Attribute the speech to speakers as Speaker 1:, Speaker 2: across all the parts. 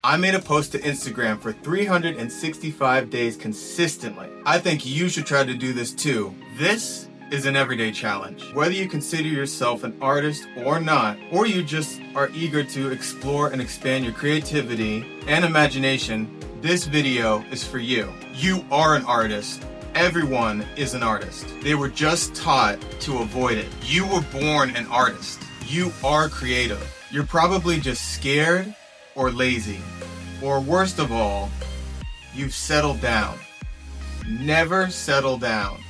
Speaker 1: I made a post to Instagram for 365 days consistently. I think you should try to do this too. This is an everyday challenge. Whether you consider yourself an artist or not, or you just are eager to explore and expand your creativity and imagination, this video is for you. You are an artist. Everyone is an artist. They were just taught to avoid it. You were born an artist. You are creative. You're probably just scared or lazy. Or worst of all, you've settled down. Never settle down.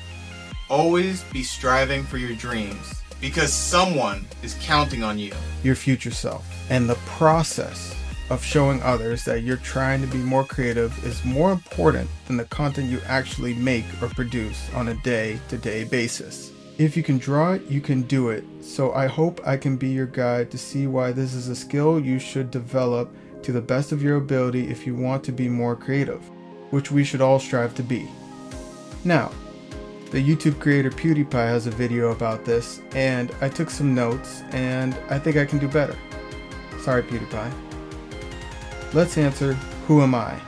Speaker 1: Always be striving for your dreams because someone is counting on you.
Speaker 2: Your future self. And the process of showing others that you're trying to be more creative is more important than the content you actually make or produce on a day-to-day basis. If you can draw it, you can do it. So I hope I can be your guide to see why this is a skill you should develop to the best of your ability if you want to be more creative, which we should all strive to be. Now, the YouTube creator PewDiePie has a video about this, and I took some notes, and I think I can do better. Sorry, PewDiePie. Let's answer, who am I?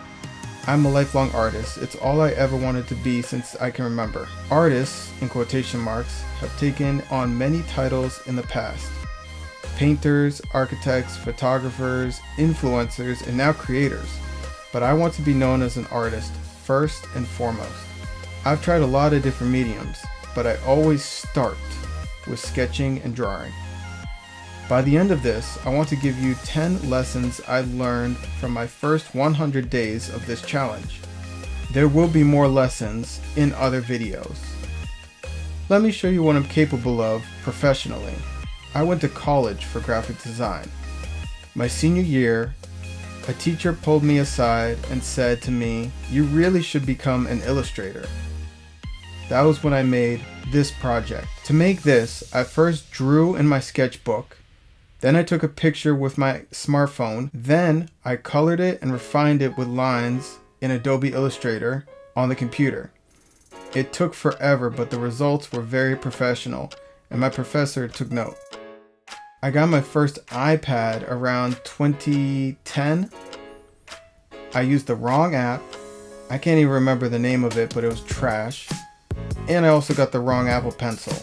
Speaker 2: I'm a lifelong artist. It's all I ever wanted to be since I can remember. Artists, in quotation marks, have taken on many titles in the past. Painters, architects, photographers, influencers, and now creators. But I want to be known as an artist, first and foremost. I've tried a lot of different mediums, but I always start with sketching and drawing. By the end of this, I want to give you 10 lessons I learned from my first 100 days of this challenge. There will be more lessons in other videos. Let me show you what I'm capable of professionally. I went to college for graphic design. My senior year, a teacher pulled me aside and said to me, "You really should become an illustrator." That was when I made this project. To make this, I first drew in my sketchbook. Then I took a picture with my smartphone. Then I colored it and refined it with lines in Adobe Illustrator on the computer. It took forever, but the results were very professional, and my professor took note. I got my first iPad around 2010. I used the wrong app. I can't even remember the name of it, but it was trash. And I also got the wrong Apple Pencil.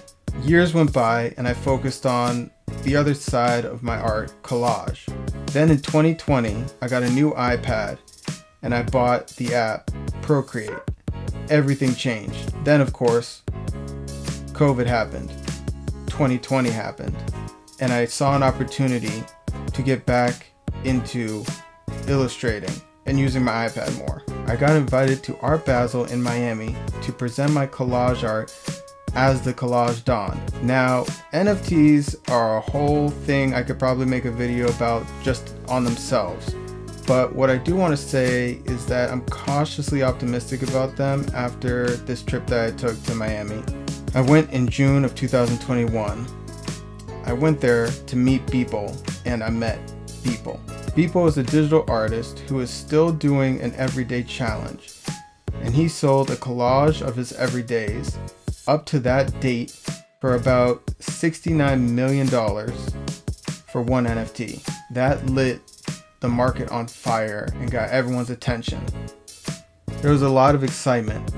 Speaker 2: Years went by and I focused on the other side of my art, collage. Then in 2020, I got a new iPad and I bought the app Procreate. Everything changed. Then of course, COVID happened. 2020 happened. And I saw an opportunity to get back into illustrating and using my iPad more. I got invited to Art Basel in Miami to present my collage art as the Collage Don. Now, NFTs are a whole thing I could probably make a video about just on themselves. But what I do want to say is that I'm cautiously optimistic about them after this trip that I took to Miami. I went in June of 2021. I went there to meet Beeple, and I met Beeple. Beeple is a digital artist who is still doing an everyday challenge, and he sold a collage of his everydays up to that date for about $69 million for one NFT. That lit the market on fire and got everyone's attention. There was a lot of excitement.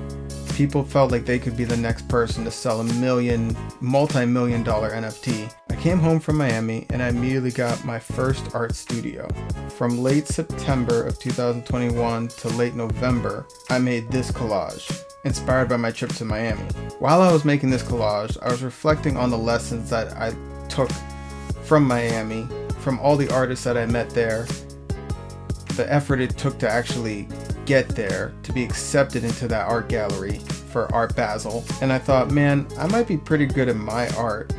Speaker 2: People felt like they could be the next person to sell a multi-million dollar NFT. I came home from Miami and I immediately got my first art studio. From late September of 2021 to late November, I made this collage, inspired by my trip to Miami. While I was making this collage, I was reflecting on the lessons that I took from Miami, from all the artists that I met there, the effort it took to actually get there, to be accepted into that art gallery for Art Basel. And I thought, man, I might be pretty good at my art,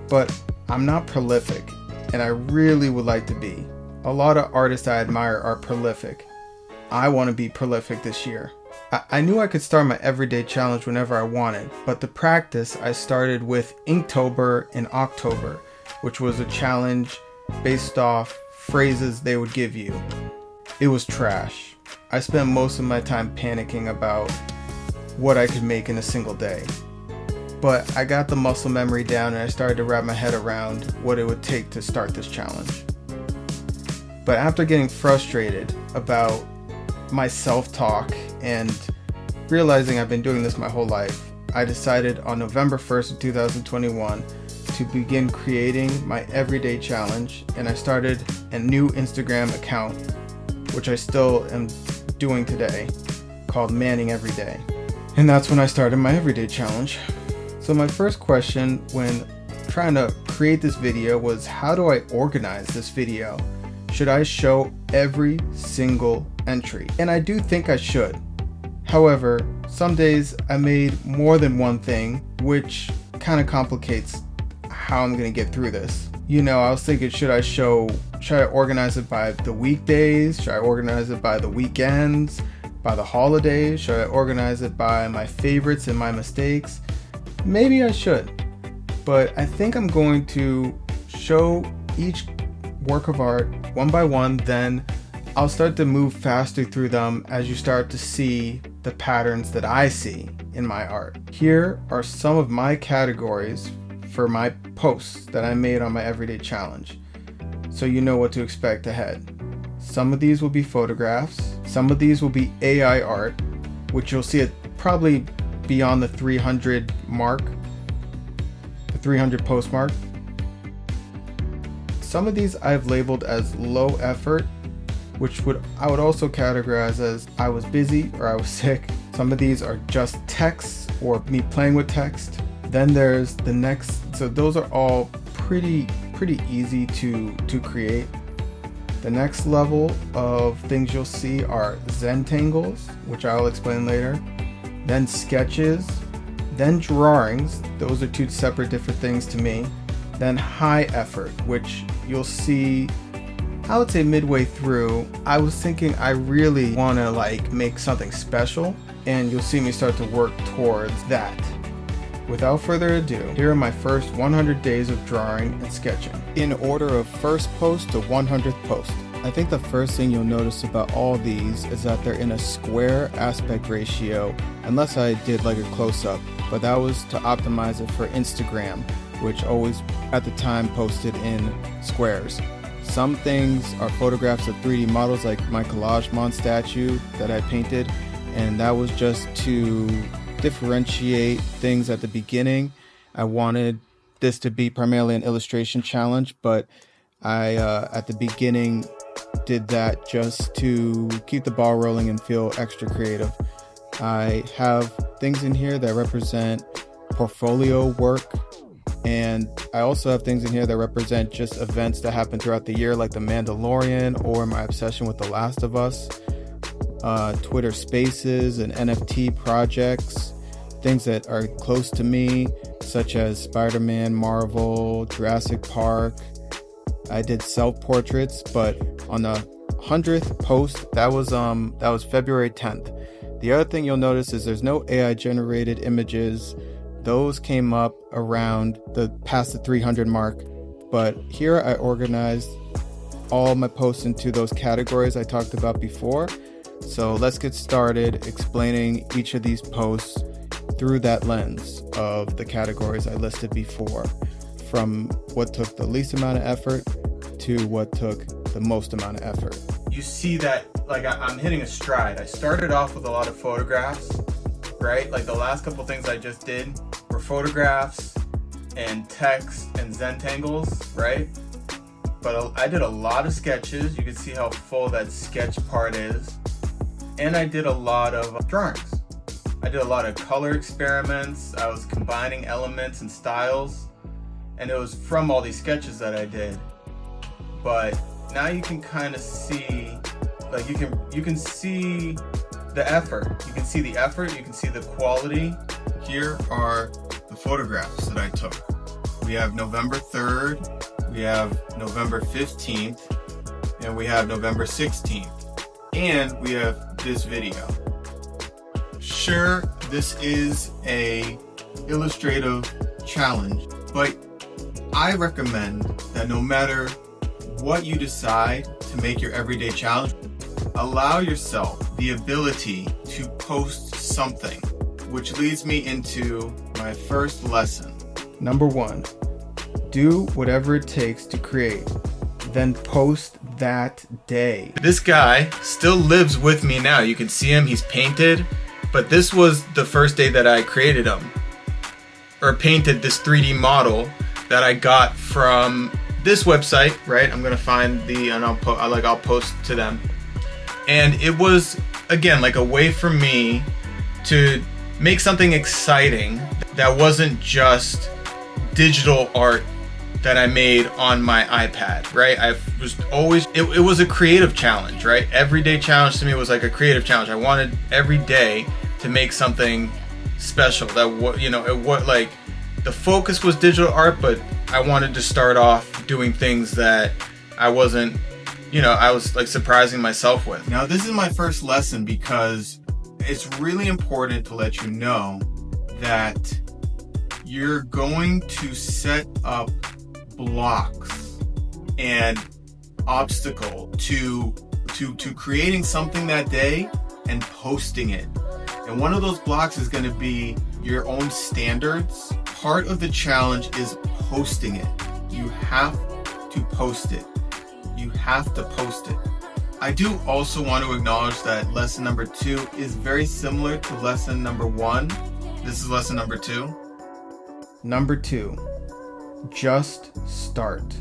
Speaker 2: but I'm not prolific, and I really would like to be. A lot of artists I admire are prolific. I want to be prolific this year. I knew I could start my everyday challenge whenever I wanted, but the practice I started with Inktober in October, which was a challenge based off phrases they would give you. It was trash. I spent most of my time panicking about what I could make in a single day. But I got the muscle memory down and I started to wrap my head around what it would take to start this challenge. But after getting frustrated about my self-talk and realizing I've been doing this my whole life, I decided on November 1st of 2021 to begin creating my everyday challenge, and I started a new Instagram account, which I still am doing today, called Manning Every Day. And that's when I started my everyday challenge. So my first question when trying to create this video was, how do I organize this video? Should I show every single entry? And I do think I should. However, some days I made more than one thing, which kind of complicates how I'm gonna get through this. You know, I was thinking, should I organize it by the weekdays? Should I organize it by the weekends? By the holidays? Should I organize it by my favorites and my mistakes? Maybe I should, but I think I'm going to show each work of art one by one, then I'll start to move faster through them as you start to see the patterns that I see in my art. Here are some of my categories for my posts that I made on my everyday challenge, so you know what to expect ahead. Some of these will be photographs, some of these will be AI art, which you'll see it probably beyond the 300 mark, the 300 post mark. Some of these I've labeled as low effort, which I would also categorize as I was busy or I was sick. Some of these are just text or me playing with text. Then there's the next, so those are all pretty easy to create. The next level of things you'll see are Zentangles, which I'll explain later. Then sketches, then drawings. Those are two separate different things to me. Then high effort, which you'll see, I would say midway through. I was thinking I really want to make something special, and you'll see me start to work towards that. Without further ado, here are my first 100 days of drawing and sketching, in order of first post to 100th post. I think the first thing you'll notice about all these is that they're in a square aspect ratio, unless I did like a close-up, but that was to optimize it for Instagram, which always at the time posted in squares. Some things are photographs of 3D models, like my collage mon statue that I painted, and that was just to differentiate things at the beginning. I wanted this to be primarily an illustration challenge, but I at the beginning did that just to keep the ball rolling and feel extra creative. I have things in here that represent portfolio work, and I also have things in here that represent just events that happen throughout the year, like The Mandalorian or my obsession with The Last of Us, Twitter Spaces and NFT projects, things that are close to me, such as Spider-Man, Marvel, Jurassic Park. I did self-portraits, but on the 100th post, that was February 10th. The other thing you'll notice is there's no AI generated images. Those came up around past the 300 mark, but here I organized all my posts into those categories I talked about before. So let's get started explaining each of these posts through that lens of the categories I listed before, from what took the least amount of effort to what took the most amount of effort.
Speaker 1: You see that I'm hitting a stride. I started off with a lot of photographs, right? Like the last couple things I just did were photographs and text and Zentangles, right? But I did a lot of sketches. You can see how full that sketch part is. And I did a lot of drawings. I did a lot of color experiments. I was combining elements and styles, and it was from all these sketches that I did. But now you can kind of see, you can see the effort. You can see the effort, you can see the quality. Here are the photographs that I took. We have November 3rd, we have November 15th, and we have November 16th. And we have this video. Sure, this is a illustrative challenge, but I recommend that no matter what you decide to make your everyday challenge, allow yourself the ability to post something, which leads me into my first lesson.
Speaker 2: Number 1, do whatever it takes to create. then post that day.
Speaker 1: This guy still lives with me now. You can see him, he's painted, but this was the first day that I created him, or painted this 3D model that I got from this website, right? I'm gonna find and I'll post to them. And it was, again, like a way for me to make something exciting that wasn't just digital art that I made on my iPad, right? It was a creative challenge, right? Everyday challenge to me was like a creative challenge. I wanted every day to make something special like the focus was digital art, but I wanted to start off doing things that I wasn't, I was like surprising myself with. Now, this is my first lesson because it's really important to let you know that you're going to set up blocks and obstacle to creating something that day and posting it. And one of those blocks is going to be your own standards. Part of the challenge is posting it. You have to post it. You have to post it. I do also want to acknowledge that lesson number 2 is very similar to lesson number 1. This is lesson number 2.
Speaker 2: Number 2, just start.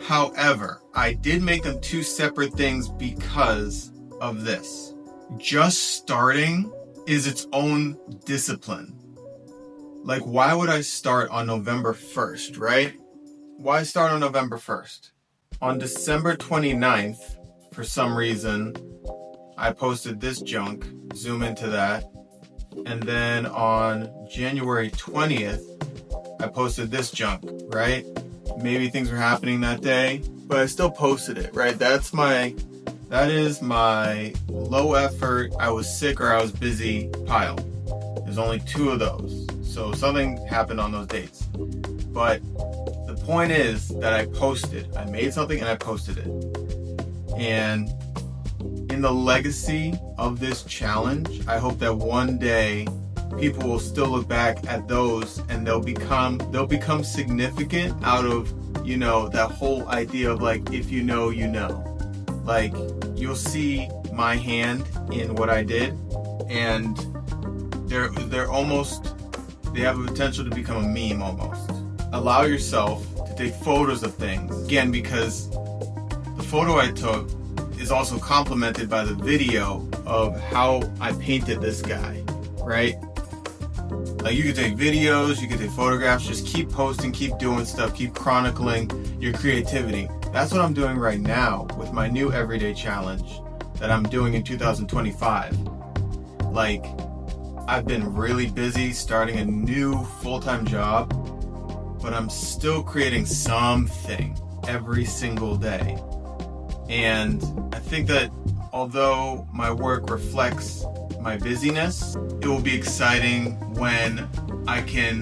Speaker 1: However, I did make them 2 separate things because of this. Just starting is its own discipline. Like, why would I start on November 1st, right? Why start on November 1st? On December 29th, for some reason, I posted this junk. Zoom into that. And then on January 20th, I posted this junk, right? Maybe things were happening that day, but I still posted it, right? That is my low effort, I was sick or I was busy pile. There's only 2 of those. So something happened on those dates. But the point is that I posted. I made something and I posted it. And in the legacy of this challenge, I hope that one day people will still look back at those and they'll become significant out of, that whole idea of like, if you know, you know. Like, you'll see my hand in what I did, and they have a potential to become a meme almost. Allow yourself to take photos of things. Again, because the photo I took is also complemented by the video of how I painted this guy, right? Like, you could take videos, you could take photographs, just keep posting, keep doing stuff, keep chronicling your creativity. That's what I'm doing right now with my new everyday challenge that I'm doing in 2025. Like, I've been really busy starting a new full-time job, but I'm still creating something every single day. And I think that although my work reflects my busyness, it will be exciting when I can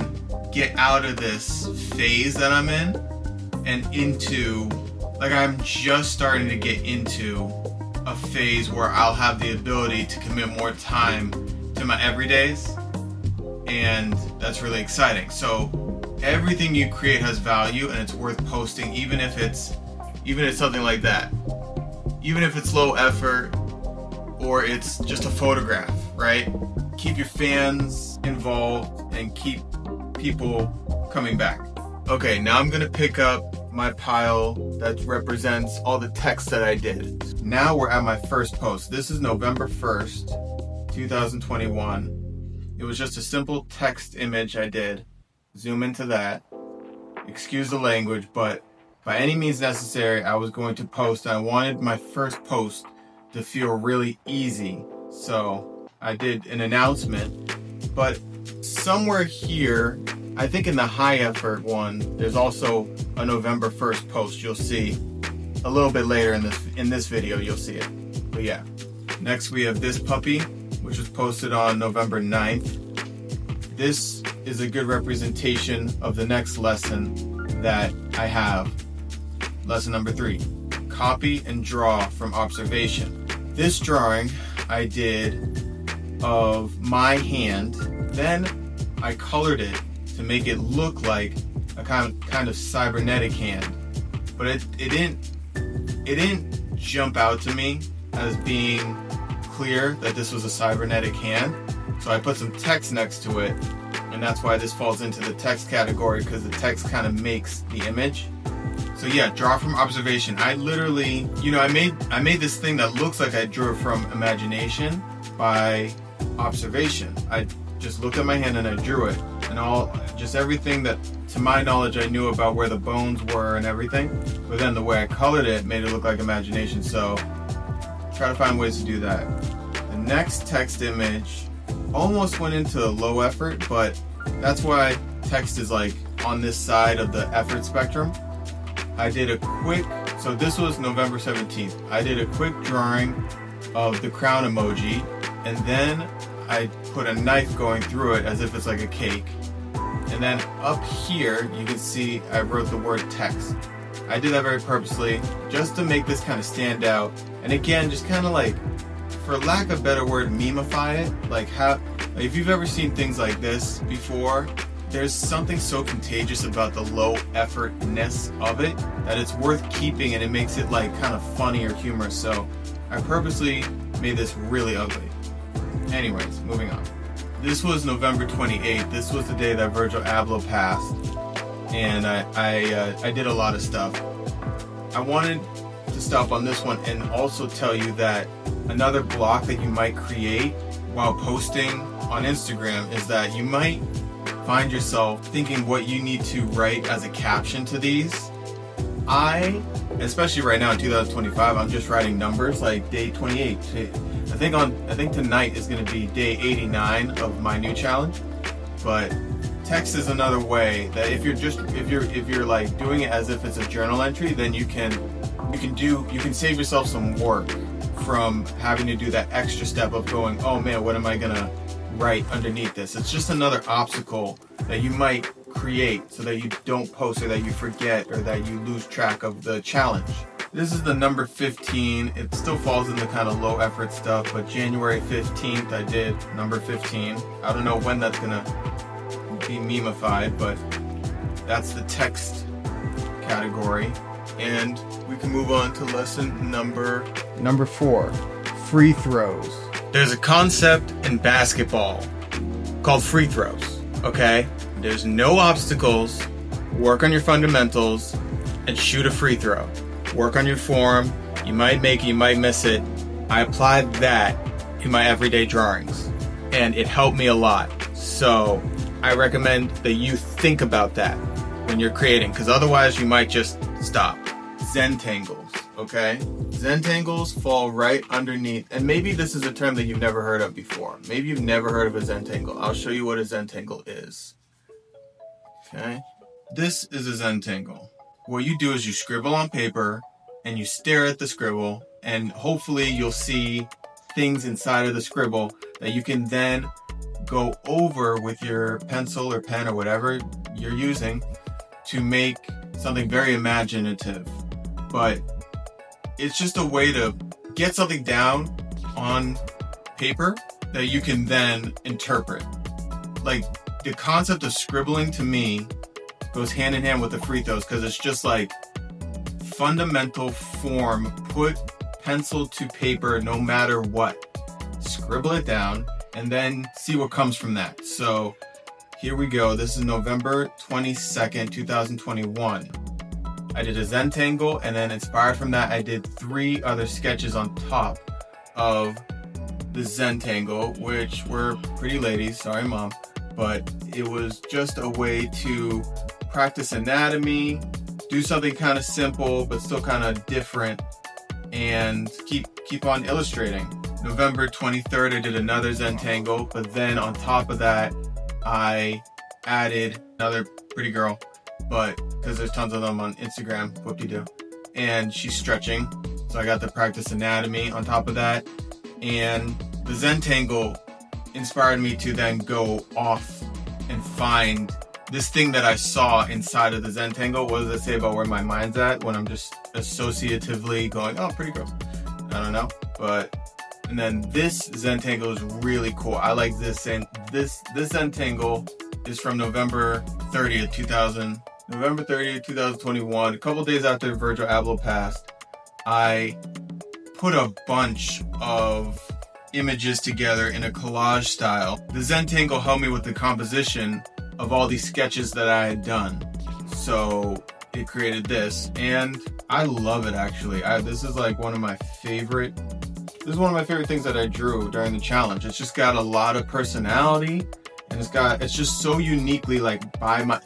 Speaker 1: get out of this phase that I'm in and into, like, I'm just starting to get into a phase where I'll have the ability to commit more time to my everydays, and that's really exciting. So everything you create has value and it's worth posting, even if it's something like that. Even if it's low effort or it's just a photograph, right? Keep your fans involved and keep people coming back. Okay, now I'm gonna pick up my pile that represents all the text that I did. Now we're at my first post. This is November 1st, 2021. It was just a simple text image I did. Zoom into that. Excuse the language, but by any means necessary, I was going to post. I wanted my first post to feel really easy. So I did an announcement, but somewhere here, I think in the high effort one, there's also a November 1st post. You'll see a little bit later in this video, you'll see it. But yeah, next we have this puppy, which was posted on November 9th. This is a good representation of the next lesson that I have. Lesson number 3, copy and draw from observation. This drawing I did of my hand, then I colored it to make it look like a kind of cybernetic hand. but it didn't jump out to me as being clear that this was a cybernetic hand. So I put some text next to it, and that's why this falls into the text category, because the text kind of makes the image. So yeah, draw from observation. I literally, I made this thing that looks like I drew it from imagination by observation. I just looked at my hand and I drew it, and just everything that, to my knowledge, I knew about where the bones were and everything. But then the way I colored it made it look like imagination. So try to find ways to do that. The next text image almost went into low effort, but that's why text is like on this side of the effort spectrum. I did a quick, so this was November 17th. I did a quick drawing of the crown emoji, and then I put a knife going through it as if it's like a cake. And then up here, you can see I wrote the word text. I did that very purposely, just to make this kind of stand out. And again, just kind of like, for lack of a better word, memeify it. Like if you've ever seen things like this before, there's something so contagious about the low effortness of it that it's worth keeping, and it makes it like kind of funny or humorous. So I purposely made this really ugly. Anyways, moving on. This was November 28th. This was the day that Virgil Abloh passed, and I did a lot of stuff. I wanted to stop on this one and also tell you that another block that you might create while posting on Instagram is that you might find yourself thinking what you need to write as a caption to these. Especially right now in 2025, I'm just writing numbers like day 28. I think tonight is going to be day 89 of my new challenge. But text is another way that if you're like doing it as if it's a journal entry, then you can save yourself some work from having to do that extra step of going, oh man, what am I gonna write underneath this? It's just another obstacle that you might create so that you don't post, or that you forget, or that you lose track of the challenge. This is the number 15. It still falls in the kind of low effort stuff, but January 15th I did number 15. I don't know when that's gonna be memeified, but that's the text category. And we can move on to lesson number
Speaker 2: 4, free throws.
Speaker 1: There's a concept in basketball called free throws, okay? There's no obstacles. Work on your fundamentals and shoot a free throw. Work on your form. You might make it, you might miss it. I applied that in my everyday drawings, and it helped me a lot. So I recommend that you think about that when you're creating, because otherwise you might just stop. Zentangles, okay? Zentangles fall right underneath, and maybe this is a term that you've never heard of before. Maybe you've never heard of a Zentangle. I'll show you what a Zentangle is. Okay? This is a Zentangle. What you do is you scribble on paper, and you stare at the scribble, and hopefully you'll see things inside of the scribble that you can then go over with your pencil or pen or whatever you're using to make something very imaginative. But it's just a way to get something down on paper that you can then interpret. Like, the concept of scribbling to me goes hand in hand with the free throws, because it's just like fundamental form, put pencil to paper no matter what. Scribble it down and then see what comes from that. So here we go. This is November 22nd, 2021. I did a Zentangle, and then inspired from that, I did 3 other sketches on top of the Zentangle, which were pretty ladies, sorry mom, but it was just a way to practice anatomy, do something kind of simple but still kind of different, and keep on illustrating. November 23rd, I did another Zentangle, but then on top of that, I added another pretty girl, but because there's tons of them on Instagram, whoop-de-doo, and she's stretching, so I got to practice anatomy on top of that. And the Zentangle inspired me to then go off and find this thing that I saw inside of the Zentangle. What does it say about where my mind's at when I'm just associatively going, oh, pretty girl? I don't know, but. And then this Zentangle is really cool. I like this, and this Zentangle is from November 30th, 2000. November 30th, 2021, a couple days after Virgil Abloh passed, I put a bunch of images together in a collage style. The Zentangle helped me with the composition of all these sketches that I had done. So it created this, and I love it actually. This is like one of my favorite things that I drew during the challenge. It's just got a lot of personality, and it's just so uniquely like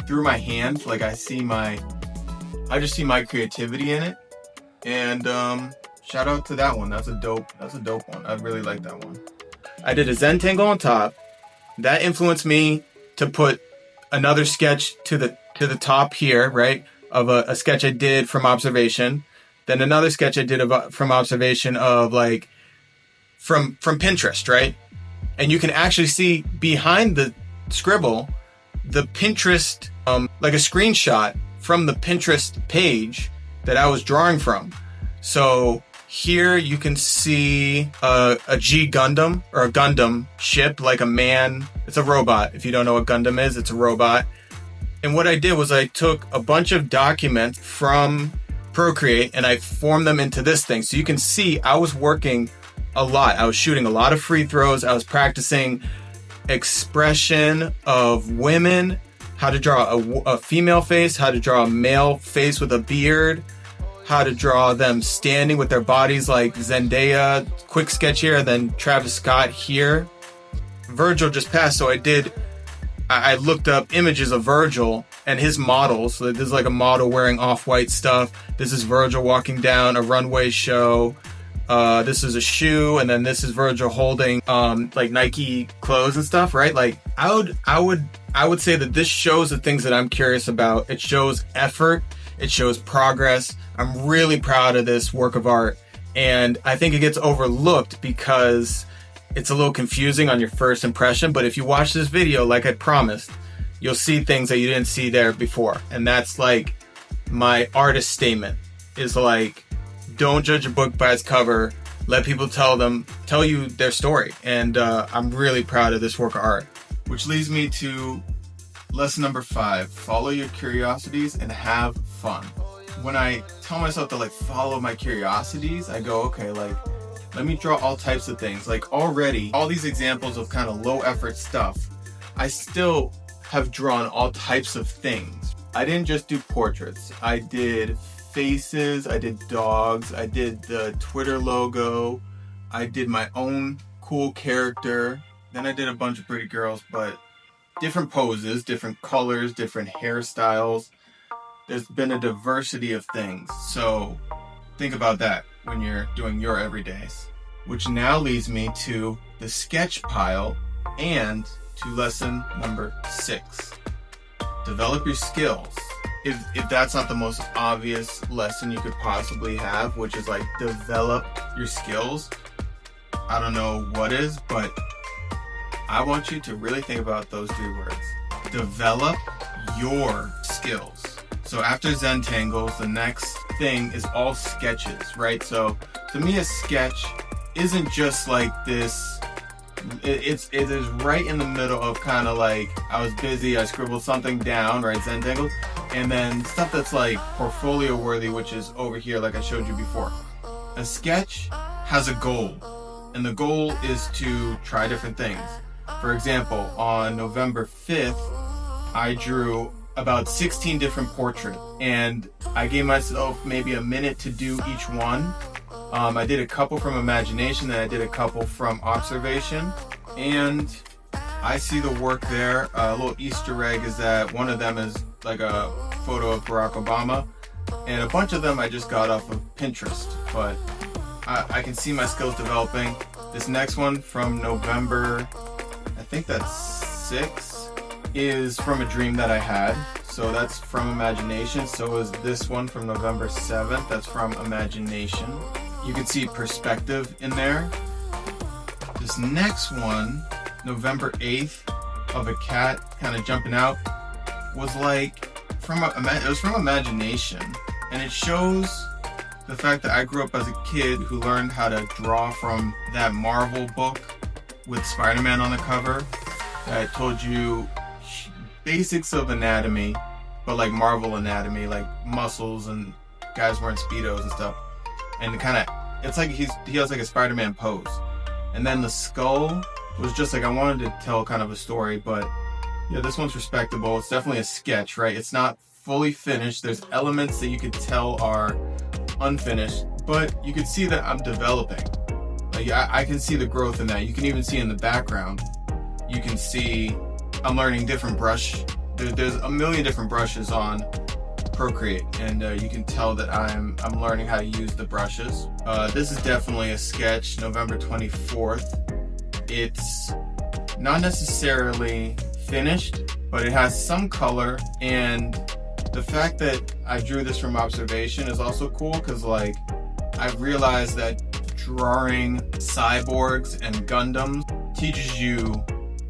Speaker 1: through my hand. Like I just see my creativity in it. And shout out to that one. That's a dope one. I really like that one. I did a Zentangle on top. That influenced me to put another sketch to the top here, right? Of a sketch I did from observation. Then another sketch I did from observation of like from Pinterest, right? And you can actually see behind the scribble the Pinterest, like a screenshot from the Pinterest page that I was drawing from. So here you can see a G Gundam, or a Gundam ship, like a man. It's a robot. If you don't know what Gundam is, it's a robot. And what I did was I took a bunch of documents from Procreate and I formed them into this thing. So you can see I was working a lot. I was shooting a lot of free throws. I was practicing expression of women, how to draw a female face, how to draw a male face with a beard, how to draw them standing with their bodies like Zendaya, quick sketch here, and then Travis Scott here. Virgil just passed, so I looked up images of Virgil and his models. So this is like a model wearing off-white stuff. This is Virgil walking down a runway show. This is a shoe, and then this is Virgil holding like Nike clothes and stuff, right? Like I would say that this shows the things that I'm curious about. It shows effort, it shows progress. I'm really proud of this work of art, and I think it gets overlooked because it's a little confusing on your first impression. But if you watch this video, like I promised, you'll see things that you didn't see there before. And that's like my artist statement, is like, don't judge a book by its cover. Let people tell you their story. And I'm really proud of this work of art. Which leads me to lesson number 5. Follow your curiosities and have fun. When I tell myself to like follow my curiosities, I go, okay, like let me draw all types of things. Like already, all these examples of kind of low effort stuff, I still have drawn all types of things. I didn't just do portraits. I did faces, I did dogs, I did the Twitter logo, I did my own cool character, then I did a bunch of pretty girls, but different poses, different colors, different hairstyles. There's been a diversity of things. So think about that when you're doing your everydays. Which now leads me to the sketch pile and to lesson number 6. Develop your skills. If that's not the most obvious lesson you could possibly have, which is like develop your skills, I don't know what is, but I want you to really think about those 3 words. Develop your skills. So after Zentangles, the next thing is all sketches, right? So to me, a sketch isn't just like this. It is right in the middle of kind of like, I was busy, I scribbled something down, right? Zentangles. And then stuff that's like portfolio worthy, which is over here, like I showed you before. A sketch has a goal, and the goal is to try different things. For example, on November 5th, I drew about 16 different portraits, and I gave myself maybe a minute to do each one. I did a couple from imagination, and I did a couple from observation, and I see the work there. A little Easter egg is that one of them is like a photo of Barack Obama, and a bunch of them I just got off of Pinterest, but I can see my skills developing. This next one from November, I think that's 6, is from a dream that I had. So that's from imagination. So is this one from November 7th. That's from imagination. You can see perspective in there. This next one, November 8th, of a cat kind of jumping out, was like it was from imagination, and it shows the fact that I grew up as a kid who learned how to draw from that Marvel book with Spider-Man on the cover that told you basics of anatomy but like Marvel anatomy, like muscles and guys wearing Speedos and stuff. And it's like he has like a Spider-Man pose. And then the skull was just like, I wanted to tell kind of a story, but yeah, this one's respectable. It's definitely a sketch, right? It's not fully finished. There's elements that you could tell are unfinished, but you can see that I'm developing. Like I can see the growth in that. You can even see in the background, you can see I'm learning different brush. There's a million different brushes on Procreate, and you can tell that I'm learning how to use the brushes. This is definitely a sketch, November 24th. It's not necessarily finished, but it has some color, and the fact that I drew this from observation is also cool, because like I've realized that drawing cyborgs and Gundams teaches you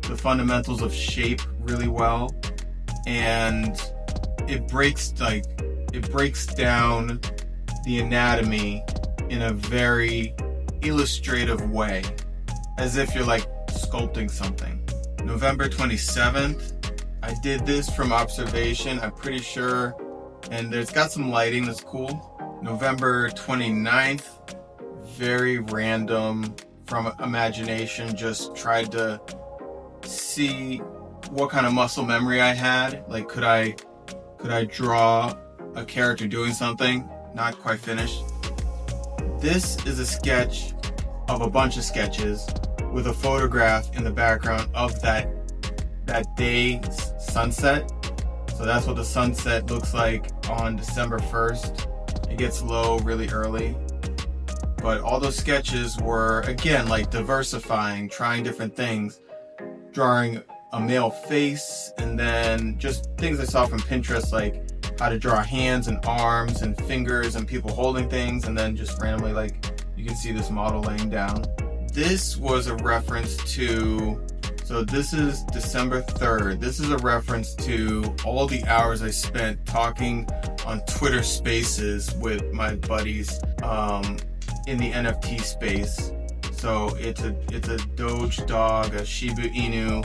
Speaker 1: the fundamentals of shape really well, and it breaks down the anatomy in a very illustrative way, as if you're like sculpting something. November 27th, I did this from observation, I'm pretty sure, and it's got some lighting that's cool. November 29th, very random, from imagination, just tried to see what kind of muscle memory I had. Like, could I draw a character doing something? Not quite finished. This is a sketch of a bunch of sketches with a photograph in the background of that day's sunset. So that's what the sunset looks like on December 1st. It gets low really early. But all those sketches were, again, like diversifying, trying different things, drawing a male face, and then just things I saw from Pinterest, like how to draw hands and arms and fingers and people holding things, and then just randomly, like, you can see this model laying down. This was a reference to, so this is December 3rd. This is a reference to all the hours I spent talking on Twitter Spaces with my buddies in the NFT space. So it's a Doge dog, a Shiba Inu,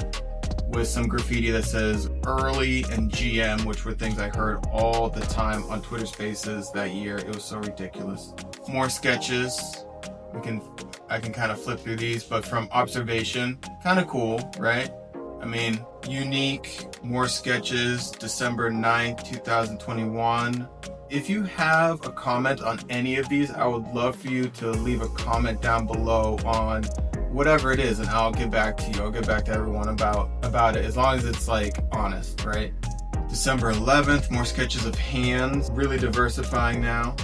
Speaker 1: with some graffiti that says early and GM, which were things I heard all the time on Twitter Spaces that year. It was so ridiculous. More sketches. I can kind of flip through these, but from observation, kind of cool, right? I mean, unique, more sketches, December 9th, 2021. If you have a comment on any of these, I would love for you to leave a comment down below on whatever it is, and I'll get back to you. I'll get back to everyone about it, as long as it's like honest, right? December 11th, more sketches of hands, really diversifying now.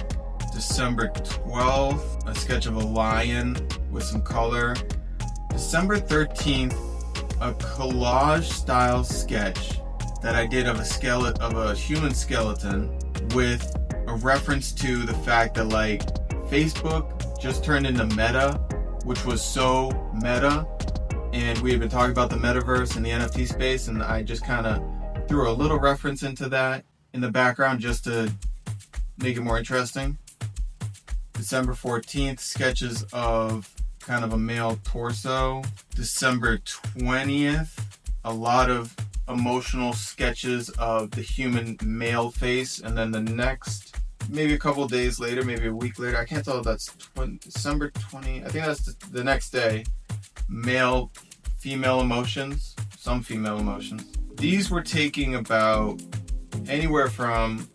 Speaker 1: December 12th, a sketch of a lion with some color. December 13th, a collage style sketch that I did of a human skeleton, with a reference to the fact that like Facebook just turned into Meta, which was so meta, and we had been talking about the metaverse and the NFT space, and I just kind of threw a little reference into that in the background just to make it more interesting. December 14th, sketches of kind of a male torso. December 20th, a lot of emotional sketches of the human male face, and then the next, maybe a couple days later, maybe a week later, I can't tell if that's December 20, I think that's the next day, male, female emotions, some female emotions. These were taking about anywhere from,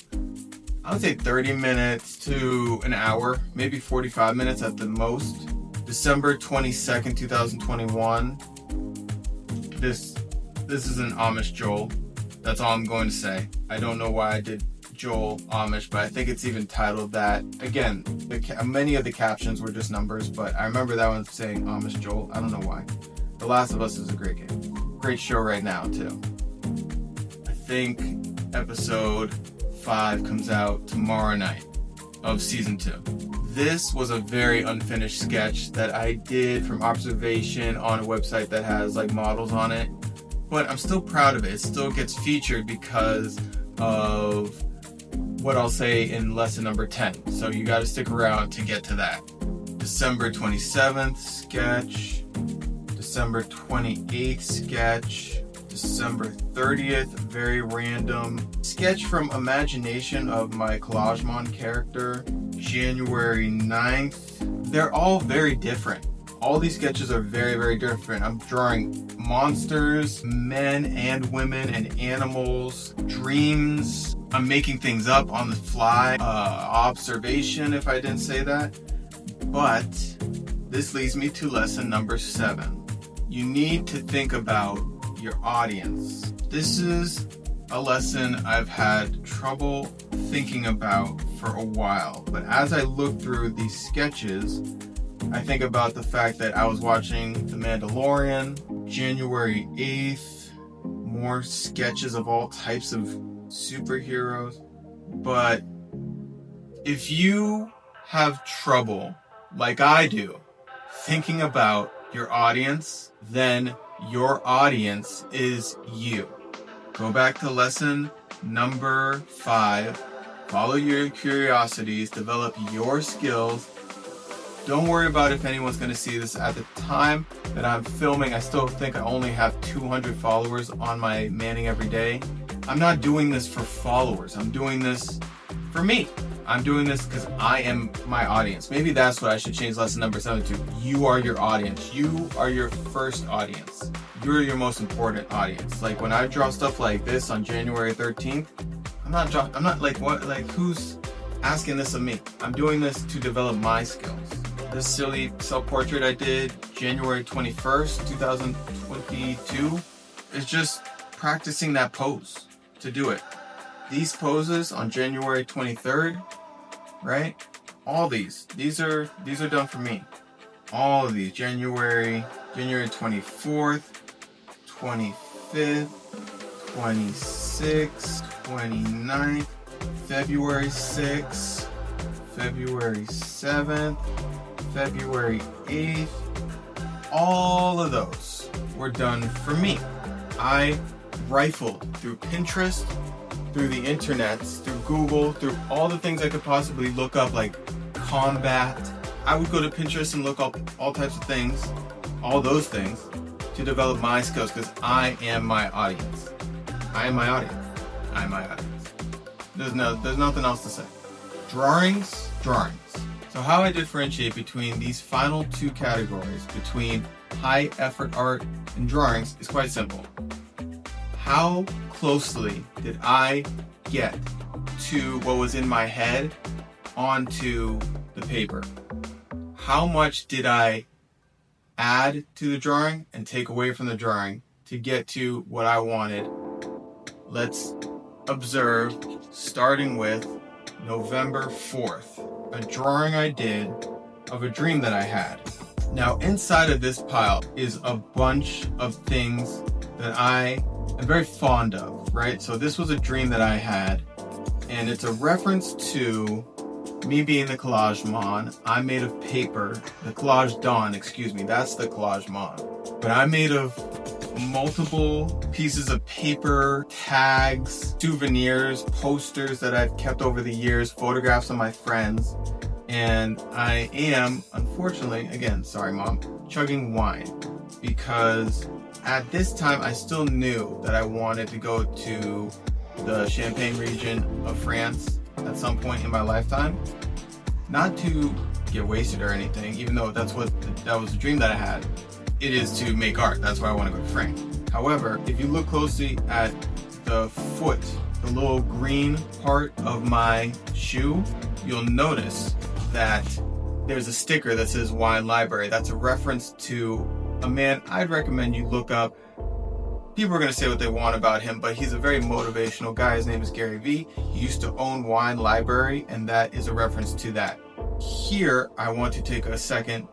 Speaker 1: I would say 30 minutes to an hour, maybe 45 minutes at the most. December 22nd, 2021. This is an Amish Joel. That's all I'm going to say. I don't know why I did Joel Amish, but I think it's even titled that. Again, many of the captions were just numbers, but I remember that one saying Amish Joel. I don't know why. The Last of Us is a great game. Great show right now, too. I think episode 5 comes out tomorrow night of season 2. This was a very unfinished sketch that I did from observation on a website that has like models on it, but I'm still proud of it. It still gets featured because of what I'll say in lesson number 10. So you got to stick around to get to that. December 27th sketch, December 28th sketch, December 30th, very random. Sketch from imagination of my Collagemon character, January 9th. They're all very different. All these sketches are very, very different. I'm drawing monsters, men and women, and animals, dreams. I'm making things up on the fly. Observation, if I didn't say that. But this leads me to lesson number 7. You need to think about your audience. This is a lesson I've had trouble thinking about for a while, but as I look through these sketches, I think about the fact that I was watching The Mandalorian, January 8th, more sketches of all types of superheroes. But if you have trouble, like I do, thinking about your audience, then your audience is you. Go back to lesson number 5. Follow your curiosities, develop your skills. Don't worry about if anyone's going to see this. At the time that I'm filming, I still think I only have 200 followers on my Manning Everyday. I'm not doing this for followers. I'm doing this for me. I'm doing this because I am my audience. Maybe that's what I should change lesson number 7 to. You are your audience. You are your first audience. You're your most important audience. Like when I draw stuff like this on January 13th, I'm not like, what, like who's asking this of me? I'm doing this to develop my skills. This silly self-portrait I did January 21st, 2022 is just practicing that pose to do it. These poses on January 23rd, right? All these are done for me. All of these, January 24th, 25th, 26th, 29th, February 6th, February 7th, February 8th. All of those were done for me. I rifled through Pinterest, through the internets, through Google, through all the things I could possibly look up, like combat. I would go to Pinterest and look up all types of things, all those things, to develop my skills, because I am my audience. I am my audience. I am my audience. There's nothing else to say. Drawings. So how I differentiate between these final 2 categories, between high effort art and drawings, is quite simple. How closely did I get to what was in my head onto the paper? How much did I add to the drawing and take away from the drawing to get to what I wanted? Let's observe, starting with November 4th, a drawing I did of a dream that I had. Now, inside of this pile is a bunch of things that I am very fond of, right? So this was a dream that I had, and it's a reference to me being the Collagemon. I'm made of paper. The Collage-Don, excuse me, that's the Collagemon. But I'm made of multiple pieces of paper, tags, souvenirs, posters that I've kept over the years, photographs of my friends. And I am, unfortunately, again, sorry Mom, chugging wine, because at this time I still knew that I wanted to go to the Champagne region of France at some point in my lifetime. Not to get wasted or anything, even though that was the dream that I had. It is to make art. That's why I want to go to France. However, if you look closely at the foot, the little green part of my shoe, you'll notice that there's a sticker that says Wine Library. That's a reference to a man I'd recommend you look up. People are going to say what they want about him, but he's a very motivational guy. His name is Gary Vee. He used to own Wine Library, and that is a reference to that. Here, I want to take a second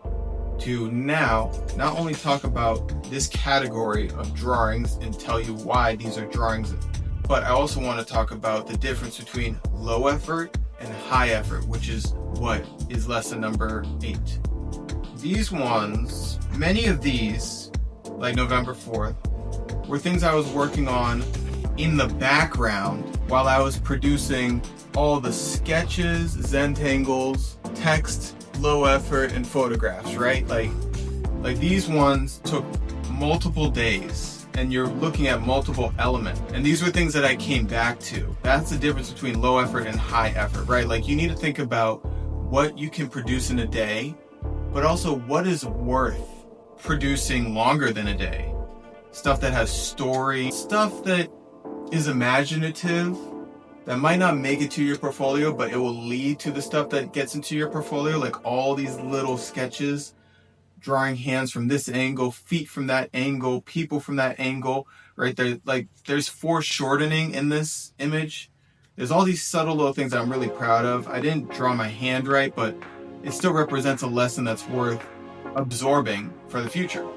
Speaker 1: to now not only talk about this category of drawings and tell you why these are drawings, but I also want to talk about the difference between low effort and high effort, which is what is lesson number 8. These ones, many of these, like November 4th, were things I was working on in the background while I was producing all the sketches, Zentangles, text, low effort, and photographs, right? Like these ones took multiple days and you're looking at multiple elements. And these were things that I came back to. That's the difference between low effort and high effort, right? Like, you need to think about what you can produce in a day, but also what is worth producing longer than a day. Stuff that has story, stuff that is imaginative, that might not make it to your portfolio, but it will lead to the stuff that gets into your portfolio, like all these little sketches, drawing hands from this angle, feet from that angle, people from that angle, right? There's foreshortening in this image. There's all these subtle little things that I'm really proud of. I didn't draw my hand right, but it still represents a lesson that's worth absorbing for the future.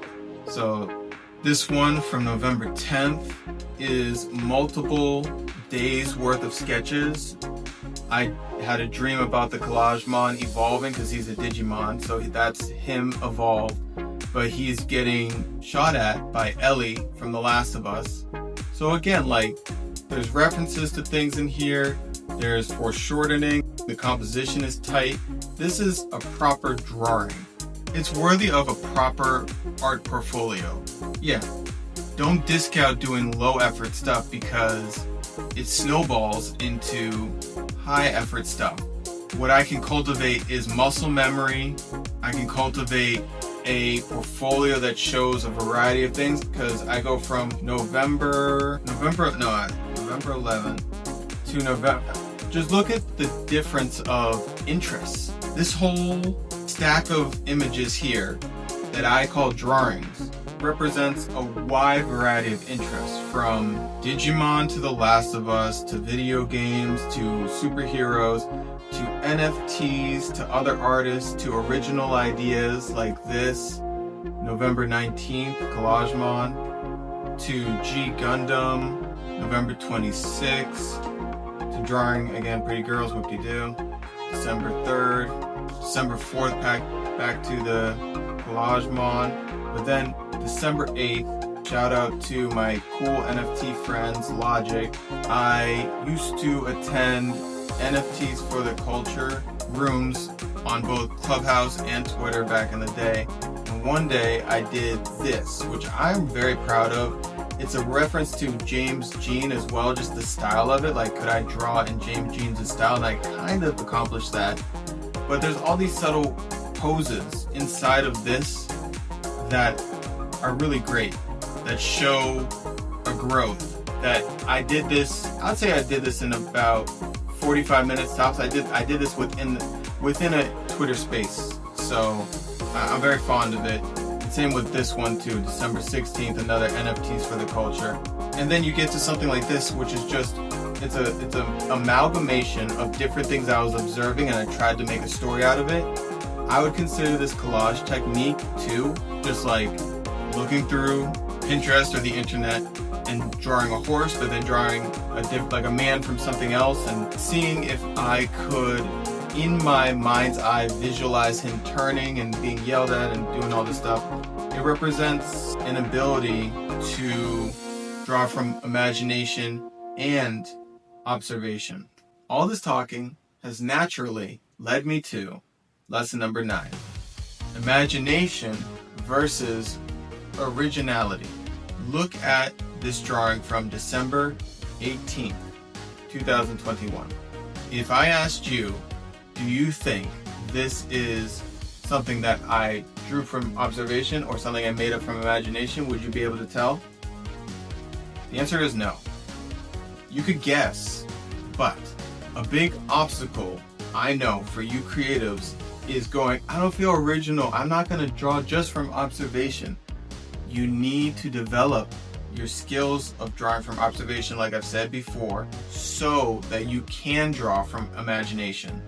Speaker 1: So this one from November 10th is multiple days worth of sketches. I had a dream about the Collagemon evolving because he's a Digimon, so that's him evolved. But he's getting shot at by Ellie from The Last of Us. So again, like, there's references to things in here. There's foreshortening. The composition is tight. This is a proper drawing. It's worthy of a proper art portfolio. Yeah, don't discount doing low effort stuff because it snowballs into high effort stuff. What I can cultivate is muscle memory. I can cultivate a portfolio that shows a variety of things because I go from November 11 to November. Just look at the difference of interests. This whole stack of images here that I call drawings represents a wide variety of interests, from Digimon to The Last of Us, to video games, to superheroes, to NFTs, to other artists, to original ideas like this, November 19th, Collagemon, to G Gundam, November 26th, to drawing, again, Pretty Girls, Whoop-De-Doo, December 3rd, December 4th, back to the Collagemon, but then December 8th, shout out to my cool NFT friends, Logic. I used to attend NFTs for the Culture rooms on both Clubhouse and Twitter back in the day. And one day I did this, which I'm very proud of. It's a reference to James Jean as well, just the style of it. Like, could I draw in James Jean's style? And I kind of accomplished that. But there's all these subtle poses inside of this that are really great, that show a growth. That I did this, I'd say I did this in about 45 minutes tops. I did this within a Twitter space, so I'm very fond of it. Same with this one too, December 16th, another NFTs for the Culture. And then you get to something like this, which is just, it's an amalgamation of different things I was observing, and I tried to make a story out of it. I would consider this collage technique too, just like looking through Pinterest or the internet and drawing a horse, but then drawing like a man from something else, and seeing if I could, in my mind's eye, visualize him turning and being yelled at and doing all this stuff. It represents an ability to draw from imagination and observation. All this talking has naturally led me to lesson number 9. Imagination versus originality. Look at this drawing from December 18th, 2021. If I asked you, do you think this is something that I drew from observation or something I made up from imagination, would you be able to tell? The answer is no. You could guess, but a big obstacle I know for you creatives is going, I don't feel original. I'm not going to draw just from observation. You need to develop your skills of drawing from observation, like I've said before, so that you can draw from imagination.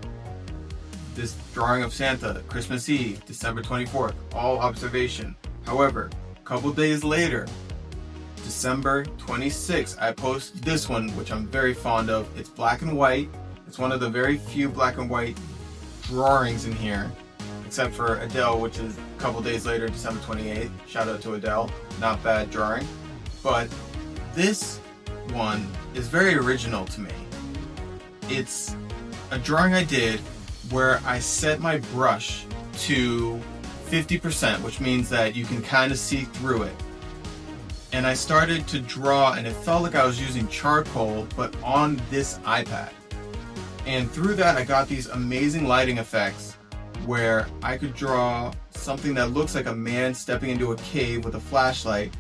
Speaker 1: This drawing of Santa, Christmas Eve, December 24th, all observation. However, a couple days later, December 26th, I post this one, which I'm very fond of. It's black and white. It's one of the very few black and white drawings in here, except for Adele, which is a couple days later, December 28th. Shout out to Adele. Not bad drawing. But this one is very original to me. It's a drawing I did where I set my brush to 50%, which means that you can kind of see through it. and I started to draw, and it felt like I was using charcoal, but on this iPad. And through that, I got these amazing lighting effects where I could draw something that looks like a man stepping into a cave with a flashlight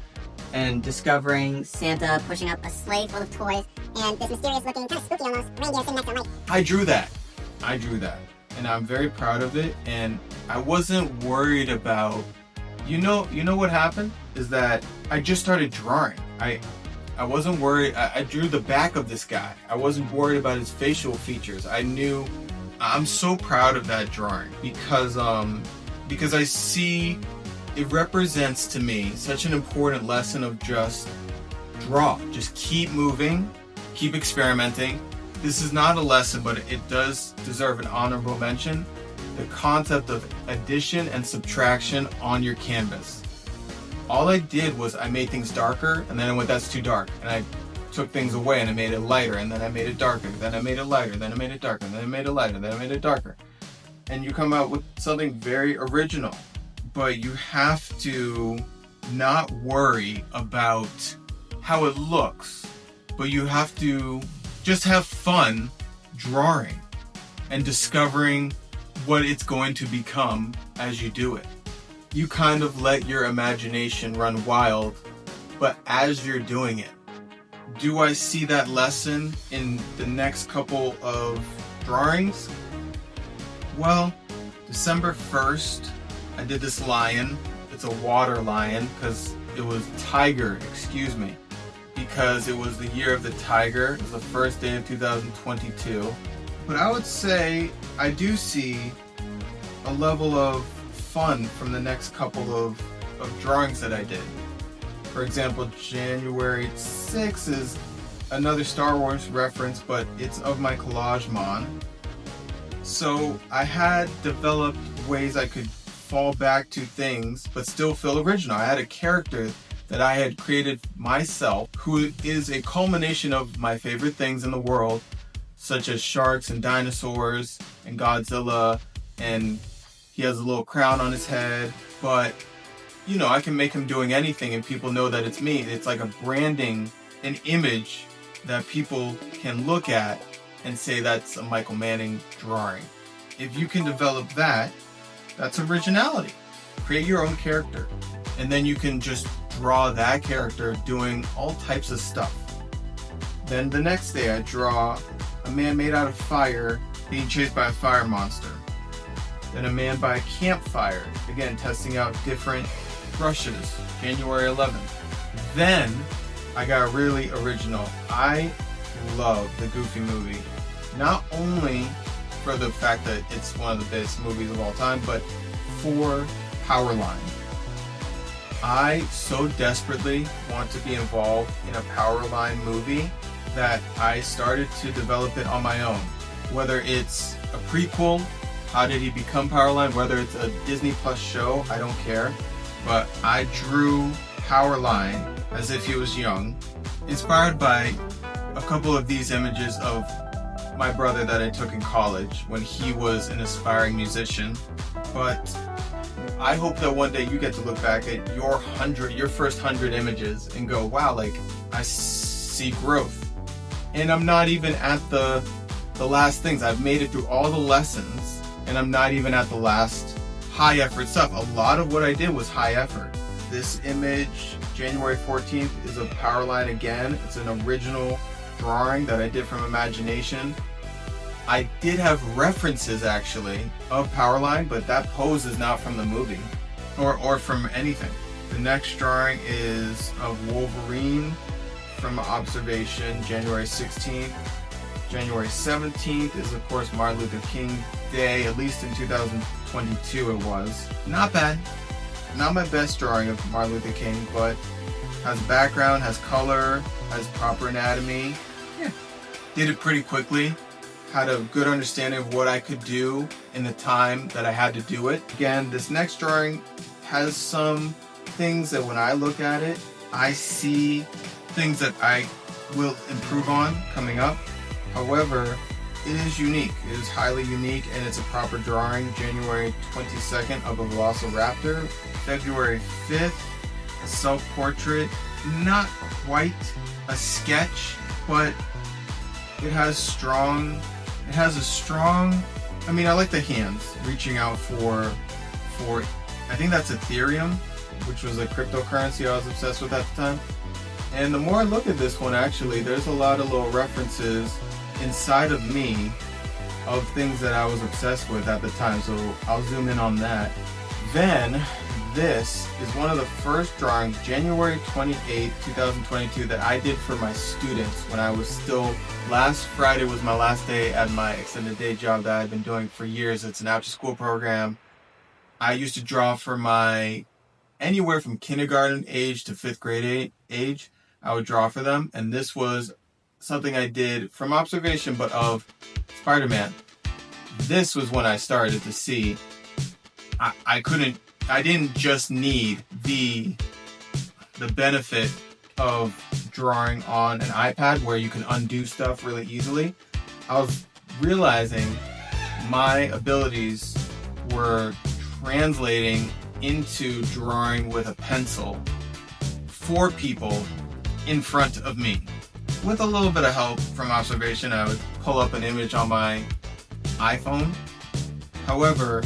Speaker 3: and discovering
Speaker 4: Santa pushing up a sleigh full of toys, and this mysterious looking, kind of spooky almost, reindeer sitting next to a light.
Speaker 1: I drew that. And I'm very proud of it, and I wasn't worried about, you know what happened? Is that I just started drawing. I wasn't worried. I drew the back of this guy. I wasn't worried about his facial features. I'm so proud of that drawing because I see it represents to me such an important lesson of just draw. Just keep moving, keep experimenting. This is not a lesson, but it does deserve an honorable mention. The concept of addition and subtraction on your canvas. All I did was I made things darker, and then I went, that's too dark. And I took things away and I made it lighter, and then I made it darker, then I made it lighter, then I made it darker, then I made it lighter, then I made it darker. And you come out with something very original. But you have to not worry about how it looks, but you have to just have fun drawing and discovering what it's going to become as you do it. You kind of let your imagination run wild, but as you're doing it, do I see that lesson in the next couple of drawings? Well, December 1st, I did this lion. It's a water lion because it was tiger, because it was the year of the tiger. It was the first day of 2022. But I would say I do see a level of fun from the next couple of drawings that I did. For example, January 6th is another Star Wars reference, but it's of my collage mon. So I had developed ways I could fall back to things but still feel original. I had a character that I had created myself who is a culmination of my favorite things in the world, such as sharks and dinosaurs and Godzilla, and he has a little crown on his head, but I can make him doing anything and people know that it's me. It's like a branding, an image that people can look at and say that's a Michael Manning drawing. If you can develop that, that's originality. Create your own character, and then you can just draw that character doing all types of stuff. Then the next day I draw a man made out of fire being chased by a fire monster. Then a man by a campfire, again testing out different brushes, January 11th. Then I got really original. I love the Goofy movie, not only for the fact that it's one of the best movies of all time, but for Powerline. I so desperately want to be involved in a Powerline movie that I started to develop it on my own. Whether it's a prequel, how did he become Powerline, whether it's a Disney Plus show, I don't care. But I drew Powerline as if he was young, inspired by a couple of these images of my brother that I took in college when he was an aspiring musician. But I hope that one day you get to look back at your first 100 images and go, wow, like I see growth. And I'm not even at the last things. I've made it through all the lessons, and I'm not even at the last high effort stuff. A lot of what I did was high effort. This image, January 14th, is a Powerline again. It's an original drawing that I did from imagination. I did have references actually of Powerline, but that pose is not from the movie or from anything. The next drawing is of Wolverine from observation, January 16th. January 17th is of course Martin Luther King Day, at least in 2022 it was. Not bad. Not my best drawing of Martin Luther King, but has background, has color, has proper anatomy. Yeah. Did it pretty quickly. Had a good understanding of what I could do in the time that I had to do it. Again, this next drawing has some things that when I look at it, I see things that I will improve on coming up. However, it is unique. It is highly unique, and it's a proper drawing. January 22nd of a Velociraptor. February 5th, a self-portrait not quite a sketch, but it has a strong, I mean, I like the hands reaching out for, I think that's Ethereum, which was a cryptocurrency I was obsessed with at the time. And the more I look at this one, actually, there's a lot of little references inside of me of things that I was obsessed with at the time. So I'll zoom in on that. Then this is one of the first drawings, January 28, 2022, that I did for my students when I was still, last Friday was my last day at my extended day job that I've been doing for years. It's an after school program. I used to draw for my, anywhere from kindergarten age to 5th grade age, I would draw for them. And this was something I did from observation, but of Spider-Man. This was when I started to see I didn't just need the benefit of drawing on an iPad where you can undo stuff really easily. I was realizing my abilities were translating into drawing with a pencil for people in front of me. With a little bit of help from observation, I would pull up an image on my iPhone. However,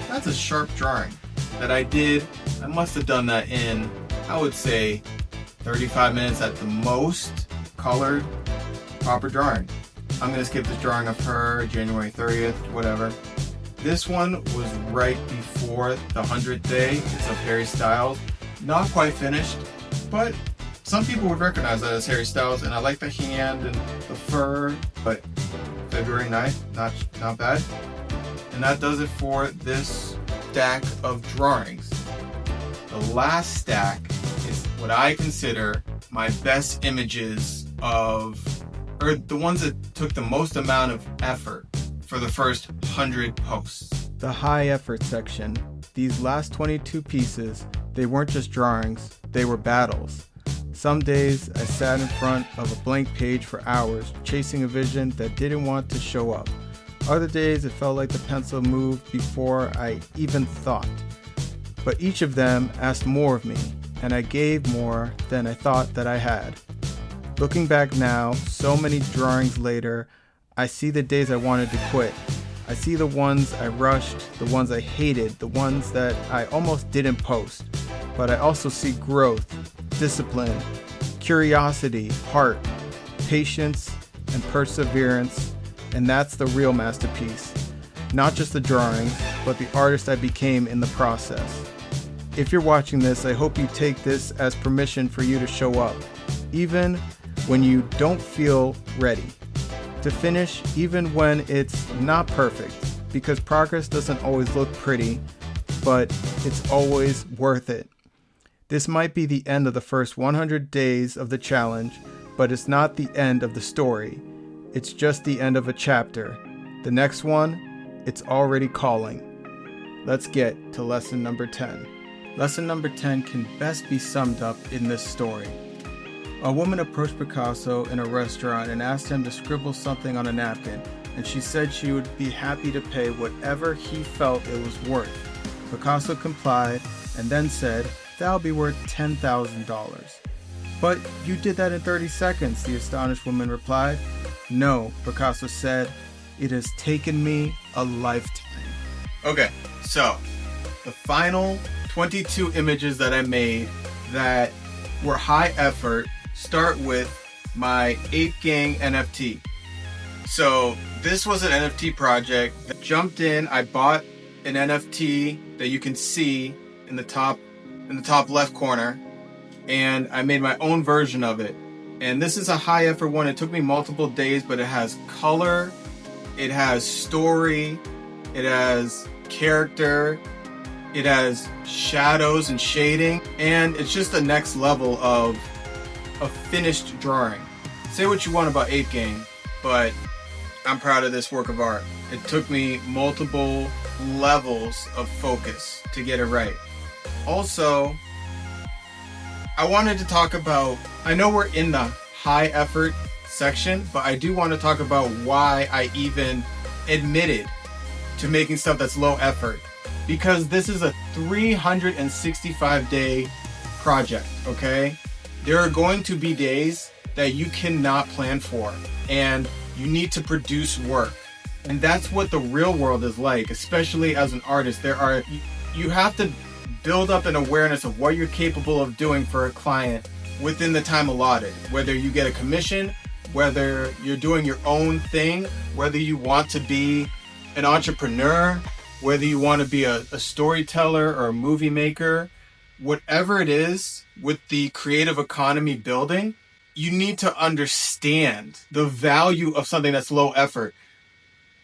Speaker 1: that's a sharp drawing that I did. I must have done that in, I would say, 35 minutes at the most, colored, proper drawing. I'm gonna skip this drawing of her, January 30th, whatever. This one was right before the 100th day. It's of Harry Styles. Not quite finished, but some people would recognize that as Harry Styles, and I like the hand and the fur, but February 9th, not bad. And that does it for this stack of drawings. The last stack is what I consider my best images of, or the ones that took the most amount of effort for the first 100 posts.
Speaker 2: The high effort section. These last 22 pieces, they weren't just drawings, they were battles. Some days I sat in front of a blank page for hours, chasing a vision that didn't want to show up. Other days it felt like the pencil moved before I even thought. But each of them asked more of me, and I gave more than I thought that I had. Looking back now, so many drawings later, I see the days I wanted to quit. I see the ones I rushed, the ones I hated, the ones that I almost didn't post. But I also see growth, discipline, curiosity, heart, patience, and perseverance. And that's the real masterpiece. Not just the drawings, but the artist I became in the process. If you're watching this, I hope you take this as permission for you to show up, even when you don't feel ready. To finish, even when it's not perfect, because progress doesn't always look pretty, but it's always worth it. This might be the end of the first 100 days of the challenge, but it's not the end of the story. It's just the end of a chapter. The next one, it's already calling. Let's get to lesson number 10. Lesson number 10 can best be summed up in this story. A woman approached Picasso in a restaurant and asked him to scribble something on a napkin, and she said she would be happy to pay whatever he felt it was worth. Picasso complied and then said, "That'll be worth $10,000. "But you did that in 30 seconds, the astonished woman replied. "No," Picasso said, "it has taken me a lifetime."
Speaker 1: Okay, so the final 22 images that I made that were high effort start with my Ape Gang NFT. So this was an NFT project that jumped in. I bought an NFT that you can see in the top left corner, and I made my own version of it. And this is a high effort one. It took me multiple days, but it has color, it has story, it has character, it has shadows and shading, and it's just the next level of a finished drawing. Say what you want about Ape Gang, but I'm proud of this work of art. It took me multiple levels of focus to get it right. Also, I wanted to talk about, I know we're in the high effort section, but I do want to talk about why I even admitted to making stuff that's low effort. Because this is a 365 day project, okay? There are going to be days that you cannot plan for, and you need to produce work. And that's what the real world is like, especially as an artist. You have to build up an awareness of what you're capable of doing for a client within the time allotted. Whether you get a commission, whether you're doing your own thing, whether you want to be an entrepreneur, whether you want to be a storyteller or a movie maker, whatever it is with the creative economy building, you need to understand the value of something that's low effort.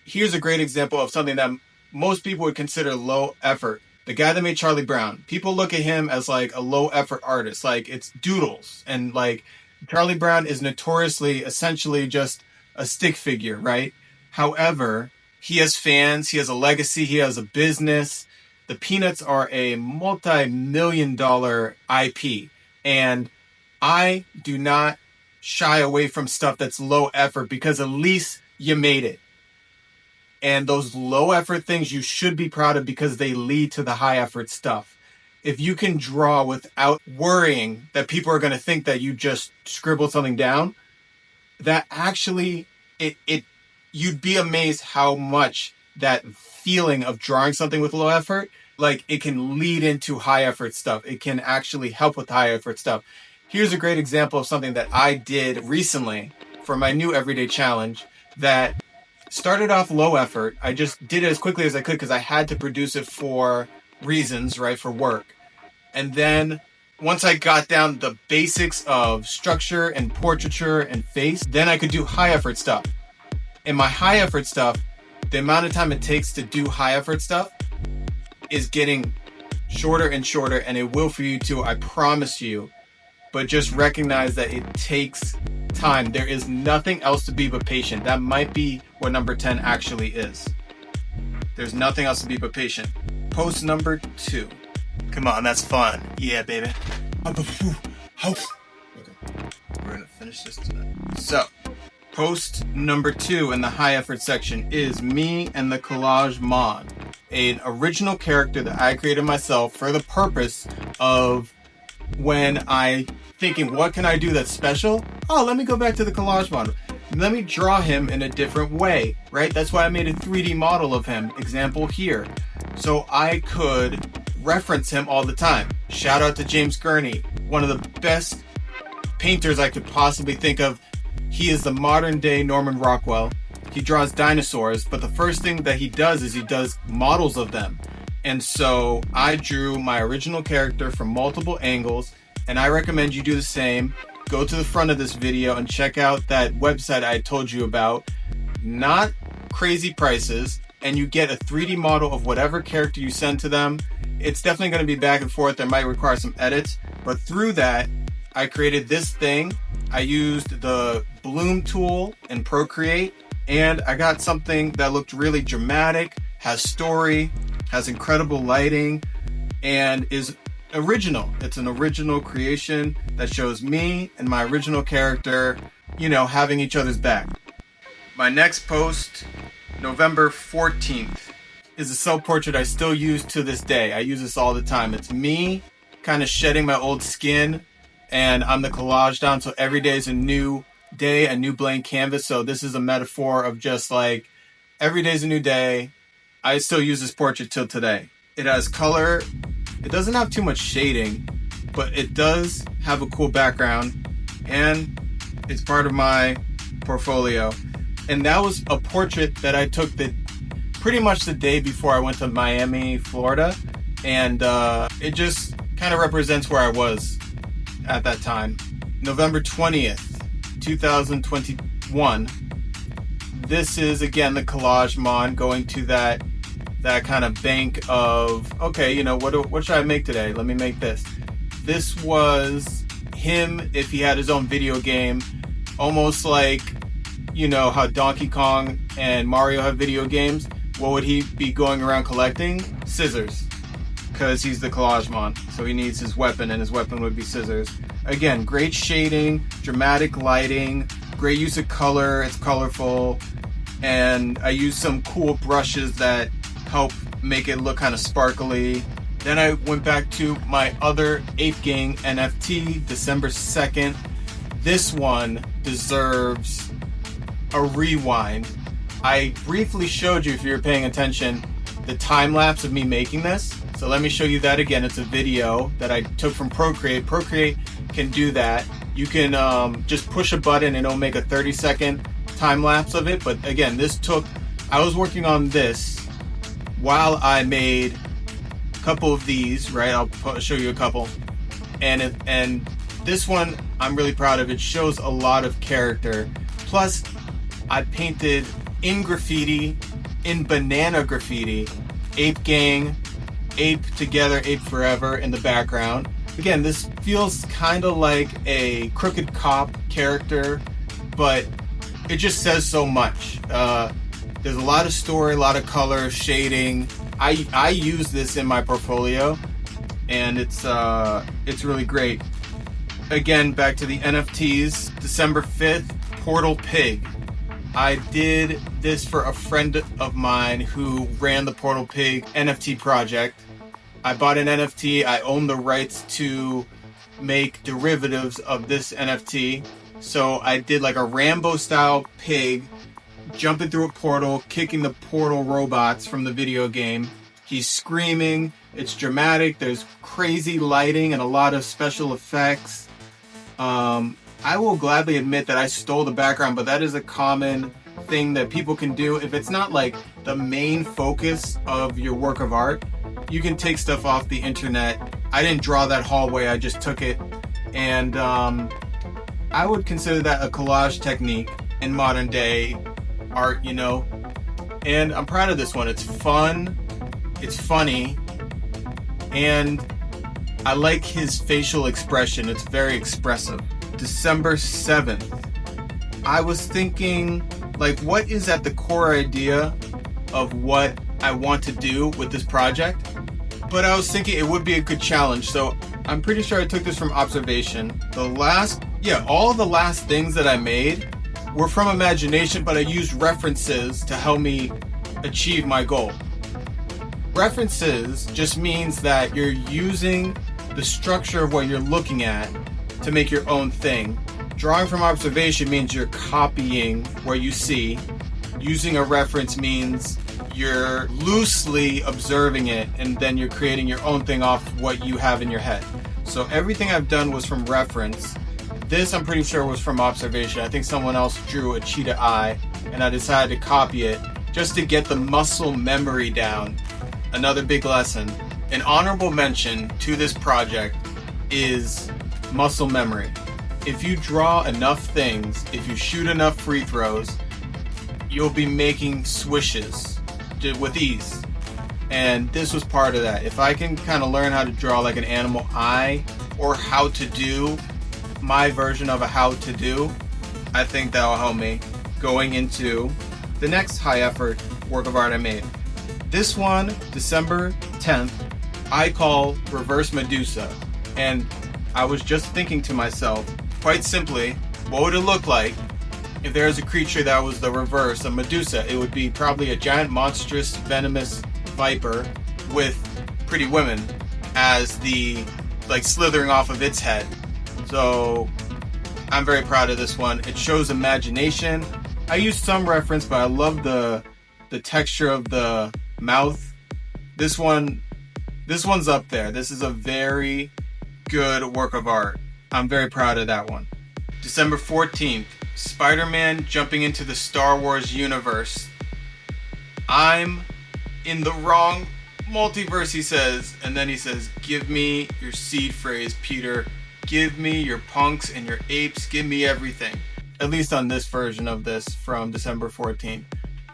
Speaker 1: Here's a great example of something that most people would consider low effort. The guy that made Charlie Brown. People look at him as like a low effort artist, like it's doodles. And like Charlie Brown is notoriously essentially just a stick figure, right? However, he has fans, he has a legacy, he has a business. The Peanuts are a multi-million-dollar IP. And I do not shy away from stuff that's low effort because at least you made it. And those low effort things you should be proud of because they lead to the high effort stuff. If you can draw without worrying that people are going to think that you just scribbled something down, that actually, you'd be amazed how much that feeling of drawing something with low effort, like it can lead into high effort stuff. It can actually help with high effort stuff. Here's a great example of something that I did recently for my new everyday challenge that started off low effort. I just did it as quickly as I could because I had to produce it for reasons, right? For work. And then once I got down the basics of structure and portraiture and face, then I could do high effort stuff. In my high effort stuff, the amount of time it takes to do high effort stuff is getting shorter and shorter, and it will for you too, I promise you. But just recognize that it takes time. There is nothing else to be but patient. That might be what number 10 actually is. There's nothing else to be but patient. Post number 2. Come on, that's fun. Yeah, baby. Okay, we're gonna finish this tonight. So, post number 2 in the high effort section is me and the Collage Mon, an original character that I created myself for the purpose of when I thinking, what can I do that's special? Oh, let me go back to the Collage Mon. Let me draw him in a different way, right? That's why I made a 3D model of him, example here. So I could reference him all the time. Shout out to James Gurney, one of the best painters I could possibly think of. He is the modern day Norman Rockwell. He draws dinosaurs, but the first thing that he does is he does models of them. And so I drew my original character from multiple angles, and I recommend you do the same. Go to the front of this video and check out that website I told you about. Not crazy prices, and you get a 3D model of whatever character you send to them. It's definitely going to be back and forth. There might require some edits, but through that, I created this thing. I used the Bloom tool in Procreate, and I got something that looked really dramatic, has story, has incredible lighting, and is original. It's an original creation that shows me and my original character, having each other's back. My next post, November 14th, is a self-portrait I still use to this day. I use this all the time. It's me kind of shedding my old skin, and I'm the Collage Don, so every day is a new day, a new blank canvas. So this is a metaphor of just like every day is a new day. I still use this portrait till today. It has color. It doesn't have too much shading, but it does have a cool background, and it's part of my portfolio. And that was a portrait that I took pretty much the day before I went to Miami, Florida, and it just kind of represents where I was at that time. November 20th, 2021. This is again the Collage Mon, going to that kind of bank of, okay, what should I make today? Let me make this. This was him if he had his own video game, almost like, how Donkey Kong and Mario have video games. What would he be going around collecting? Scissors, because he's the Collage Mon, so he needs his weapon, and his weapon would be scissors. Again, great shading, dramatic lighting, great use of color, it's colorful, and I used some cool brushes that help make it look kind of sparkly. Then I went back to my other Ape Gang NFT, December 2nd. This one deserves a rewind. I briefly showed you, if you were paying attention, the time lapse of me making this. So let me show you that again. It's a video that I took from Procreate. Procreate can do that. You can just push a button and it'll make a 30-second time lapse of it. But again, I was working on this while I made a couple of these, right? I'll show you a couple. And this one, I'm really proud of. It shows a lot of character. Plus, I painted in graffiti, in banana graffiti, Ape Gang, Ape Together, Ape Forever in the background. Again, this feels kind of like a crooked cop character, but it just says so much. There's a lot of story, a lot of color, shading. I use this in my portfolio, and it's really great. Again, back to the NFTs, December 5th, Portal Pig. I did this for a friend of mine who ran the Portal Pig NFT project. I bought an NFT. I own the rights to make derivatives of this NFT. So I did like a Rambo style pig jumping through a portal, kicking the portal robots from the video game. He's screaming. It's dramatic. There's crazy lighting and a lot of special effects. I will gladly admit that I stole the background, but that is a common thing that people can do. If it's not like the main focus of your work of art, you can take stuff off the internet. I didn't draw that hallway, I just took it. And I would consider that a collage technique in modern day art, you know. And I'm proud of this one. It's fun, it's funny, and I like his facial expression. It's very expressive. December 7th. I was thinking, like, what is at the core idea of what I want to do with this project? But I was thinking it would be a good challenge. So I'm pretty sure I took this from observation. All the last things that I made were from imagination, but I used references to help me achieve my goal. References just means that you're using the structure of what you're looking at to make your own thing. Drawing from observation means you're copying what you see. Using a reference means you're loosely observing it and then you're creating your own thing off what you have in your head. So everything I've done was from reference. This, I'm pretty sure, was from observation. I think someone else drew a cheetah eye and I decided to copy it just to get the muscle memory down. Another big lesson. An honorable mention to this project is muscle memory. If you draw enough things, if you shoot enough free throws, you'll be making swishes with ease. And this was part of that. If I can kind of learn how to draw like an animal eye, or how to do my version of a how to do, I think that will help me going into the next high effort work of art I made. This one, December 10th, I call Reverse Medusa. And I was just thinking to myself, quite simply, what would it look like if there was a creature that was the reverse of Medusa? It would be probably a giant, monstrous, venomous viper with pretty women as the, like, slithering off of its head. So I'm very proud of this one. It shows imagination. I used some reference, but I love the texture of the mouth. This one's up there. This is a very good work of art. I'm very proud of that one. December 14th, Spider-Man jumping into the Star Wars universe. I'm in the wrong multiverse, he says, and then he says, give me your seed phrase, Peter. Give me your punks and your apes. Give me everything. At least on this version of this from December 14th.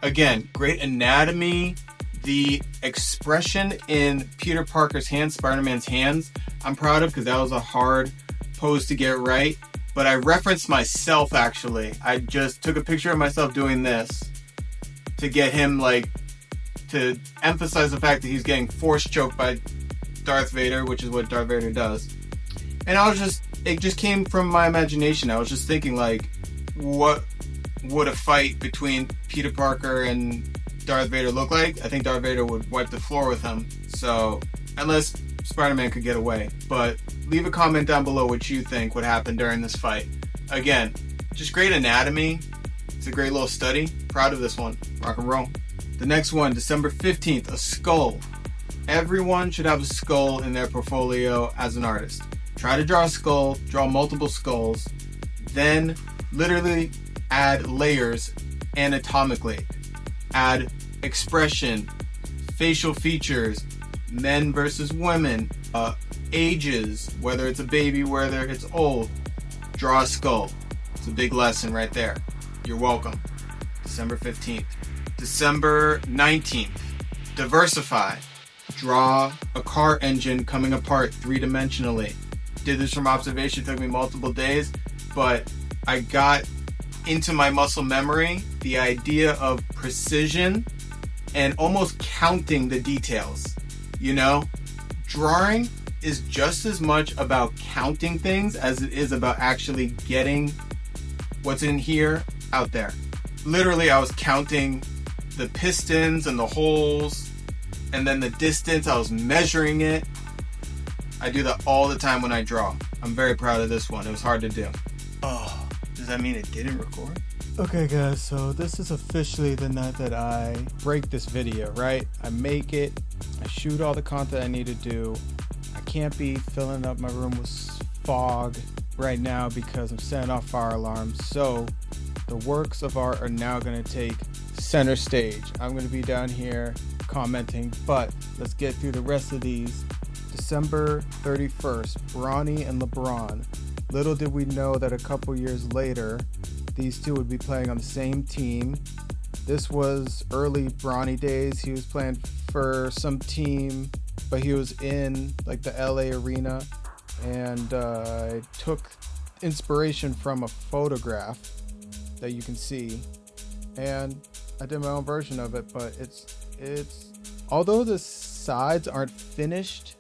Speaker 1: Again, great anatomy. The expression in Peter Parker's hands, Spider-Man's hands, I'm proud of because that was a hard pose to get right. But I referenced myself, actually. I just took a picture of myself doing this to get him, like, to emphasize the fact that he's getting force choked by Darth Vader, which is what Darth Vader does. And it just came from my imagination. I was just thinking, like, what would a fight between Peter Parker and Darth Vader look like? I think Darth Vader would wipe the floor with him. So Unless Spider-Man could get away. But leave a comment down below what you think would happen during this fight. Again, just great anatomy. It's a great little study. Proud of this one. Rock and roll. The next one, December 15th, a skull. Everyone should have a skull in their portfolio as an artist. Try to draw a skull, draw multiple skulls, then literally add layers anatomically. Add expression, facial features, men versus women, ages, whether it's a baby, whether it's old. Draw a skull. It's a big lesson right there. You're welcome. December 15th. December 19th, diversify. Draw a car engine coming apart three-dimensionally. Did this from observation, took me multiple days, but I got into my muscle memory the idea of precision and almost counting the details. You know, drawing is just as much about counting things as it is about actually getting what's in here out there. Literally, I was counting the pistons and the holes, and then the distance, I was measuring it. I do that all the time when I draw. I'm very proud of this one. It was hard to do. Oh, does that mean it didn't record?
Speaker 2: Okay guys, so this is officially the night that I break this video, right? I make it, I shoot all the content I need to do. I can't be filling up my room with fog right now because I'm setting off fire alarms. So the works of art are now going to take center stage. I'm going to be down here commenting, but let's get through the rest of these. December 31st, Bronny and LeBron. Little did we know that a couple years later, these two would be playing on the same team. This was early Bronny days. He was playing for some team, but he was in like the LA arena, and I took inspiration from a photograph that you can see, and I did my own version of it. But it's although the sides aren't finished,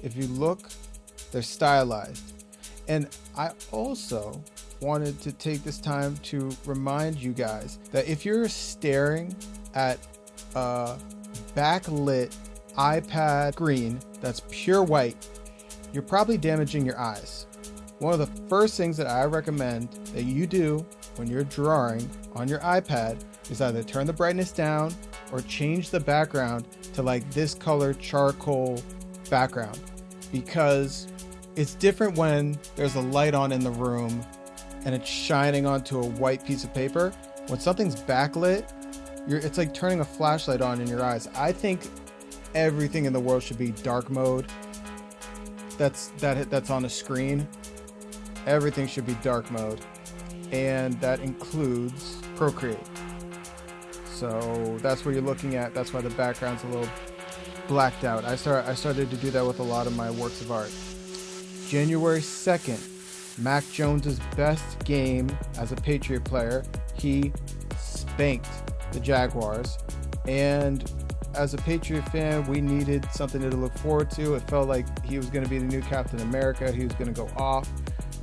Speaker 2: if you look, they're stylized. And I also wanted to take this time to remind you guys that if you're staring at a backlit iPad screen that's pure white, you're probably damaging your eyes. One of the first things that I recommend that you do when you're drawing on your iPad is either turn the brightness down or change the background to like this color charcoal background, because it's different when there's a light on in the room and it's shining onto a white piece of paper. When something's backlit, it's like turning a flashlight on in your eyes. I think everything in the world should be dark mode. That's on a screen. Everything should be dark mode, and that includes Procreate. So that's what you're looking at. That's why the background's a little blacked out. I started to do that with a lot of my works of art. January 2nd, Mac Jones's best game as a Patriot player. He spanked the Jaguars, and as a Patriot fan, we needed something to look forward to. It felt like he was going to be the new Captain America. He was going to go off.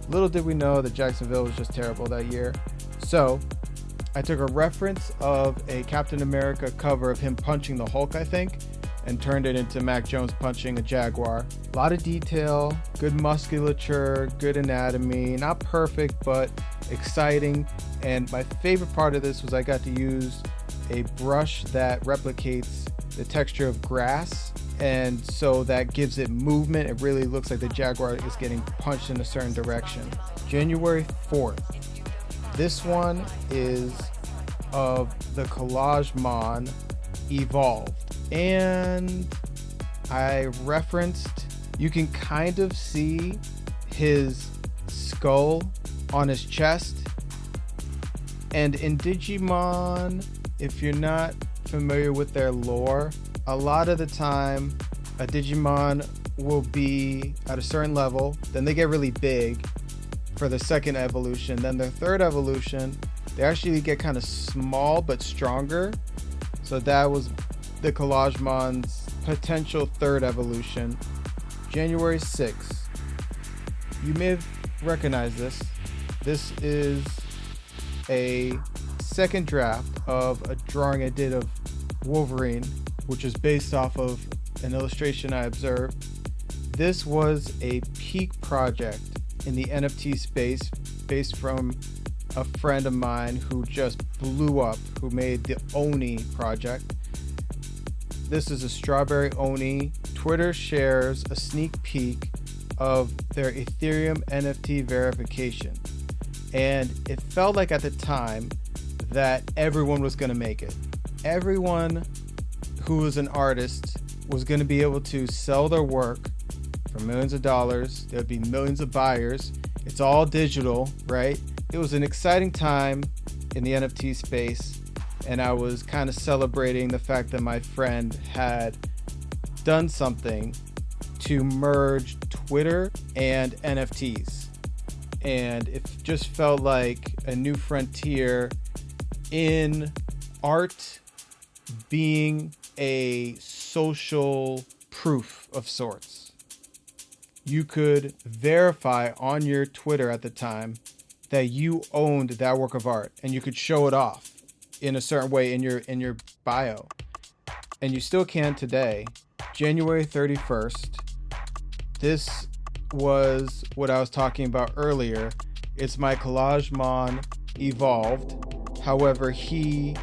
Speaker 2: Little did we know that Jacksonville was just terrible that year. So I took a reference of a Captain America cover of him punching the Hulk, I think, and turned it into Mac Jones punching a Jaguar. A lot of detail, good musculature, good anatomy, not perfect, but exciting. And my favorite part of this was I got to use a brush that replicates the texture of grass, and so that gives it movement. It really looks like the Jaguar is getting punched in a certain direction. January 4th. This one is of the Collage Evolved, and I referenced, you can kind of see his skull on his chest. And in Digimon, if you're not familiar with their lore, a lot of the time a Digimon will be at a certain level, then they get really big for the second evolution, then their third evolution they actually get kind of small but stronger. So that was the Collagemon's potential third evolution. January 6th. You may have recognized this. This is a second draft of a drawing I did of Wolverine, which is based off of an illustration I observed. This was a peak project in the NFT space based from a friend of mine who just blew up, who made the Oni project. This is a strawberry Oni. Twitter shares a sneak peek of their Ethereum NFT verification. And it felt like at the time that everyone was going to make it. Everyone who was an artist was going to be able to sell their work for millions of dollars. There'd be millions of buyers. It's all digital, right? It was an exciting time in the NFT space, and I was kind of celebrating the fact that my friend had done something to merge Twitter and NFTs. And it just felt like a new frontier in art being a social proof of sorts. You could verify on your Twitter at the time that you owned that work of art, and you could show it off in a certain way in your bio. And you still can today. January 31st. This was what I was talking about earlier. It's my CollageMon evolved. However, he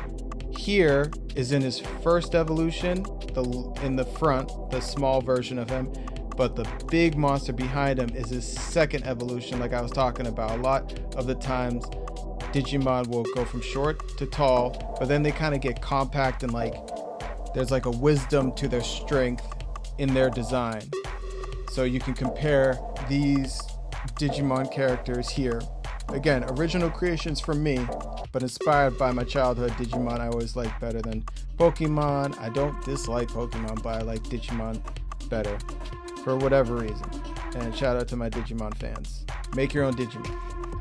Speaker 2: here is in his first evolution, in the front, the small version of him, but the big monster behind him is his second evolution, like I was talking about. A lot of the times Digimon will go from short to tall, but then they kind of get compact and like there's like a wisdom to their strength in their design. So you can compare these Digimon characters here. Again, original creations from me, but inspired by my childhood Digimon I always liked better than Pokemon. I don't dislike Pokemon, but I like Digimon better for whatever reason. And shout out to my Digimon fans. Make your own Digimon.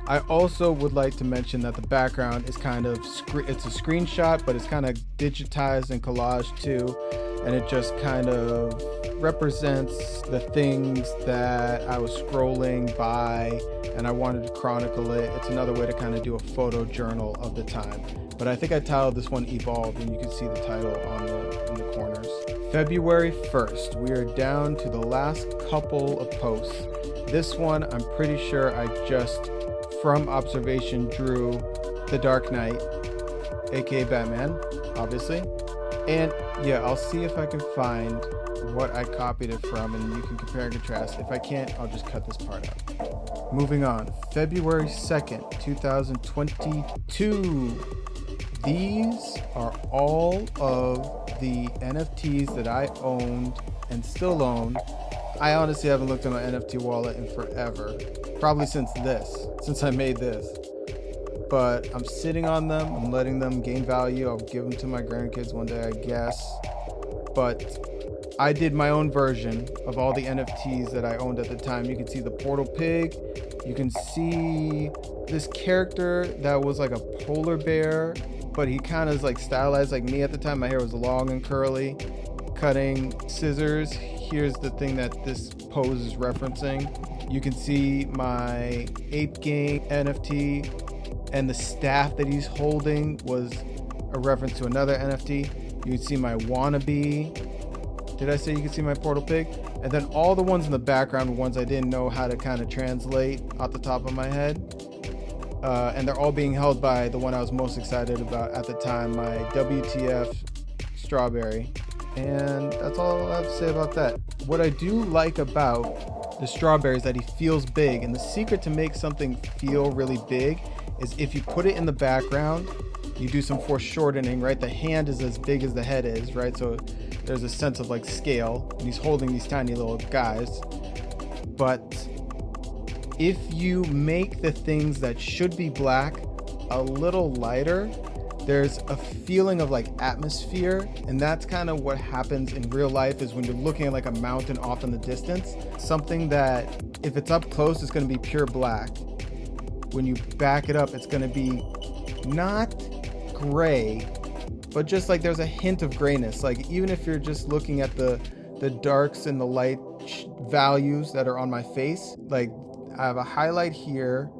Speaker 2: I also would like to mention that the background is kind of, it's a screenshot, but it's kind of digitized and collaged too. And it just kind of represents the things that I was scrolling by and I wanted to chronicle it. It's another way to kind of do a photo journal of the time. But I think I titled this one Evolved, and you can see the title in the corners. February 1st, we are down to the last couple of posts. This one, I'm pretty sure I just, from observation, drew the Dark Knight, aka Batman, obviously. And yeah, I'll see if I can find what I copied it from, and you can compare and contrast. If I can't, I'll just cut this part out. Moving on, February 2nd, 2022. These are all of the NFTs that I owned and still own. I honestly haven't looked at my NFT wallet in forever. Probably since I made this. But I'm sitting on them. I'm letting them gain value. I'll give them to my grandkids one day, I guess. But I did my own version of all the NFTs that I owned at the time. You can see the Portal Pig. You can see this character that was like a polar bear, but he kind of is like stylized like me at the time. My hair was long and curly. Cutting scissors. Here's the thing that this pose is referencing. You can see my Ape Gang NFT, and the staff that he's holding was a reference to another NFT. You can see my wannabe. Did I say you can see my Portal Pig? And then all the ones in the background were ones I didn't know how to kind of translate off the top of my head. And they're all being held by the one I was most excited about at the time, my WTF Strawberry. And that's all I have to say about that. What I do like about the Strawberry is that he feels big. And the secret to make something feel really big is if you put it in the background, you do some foreshortening, right? The hand is as big as the head is, right? So there's a sense of like scale, and he's holding these tiny little guys. But if you make the things that should be black a little lighter, there's a feeling of like atmosphere, and that's kind of what happens in real life is when you're looking at like a mountain off in the distance, something that if it's up close, it's going to be pure black. When you back it up, it's going to be not gray, but just like there's a hint of grayness. Like even if you're just looking at the darks and the light values that are on my face, like I have a highlight here.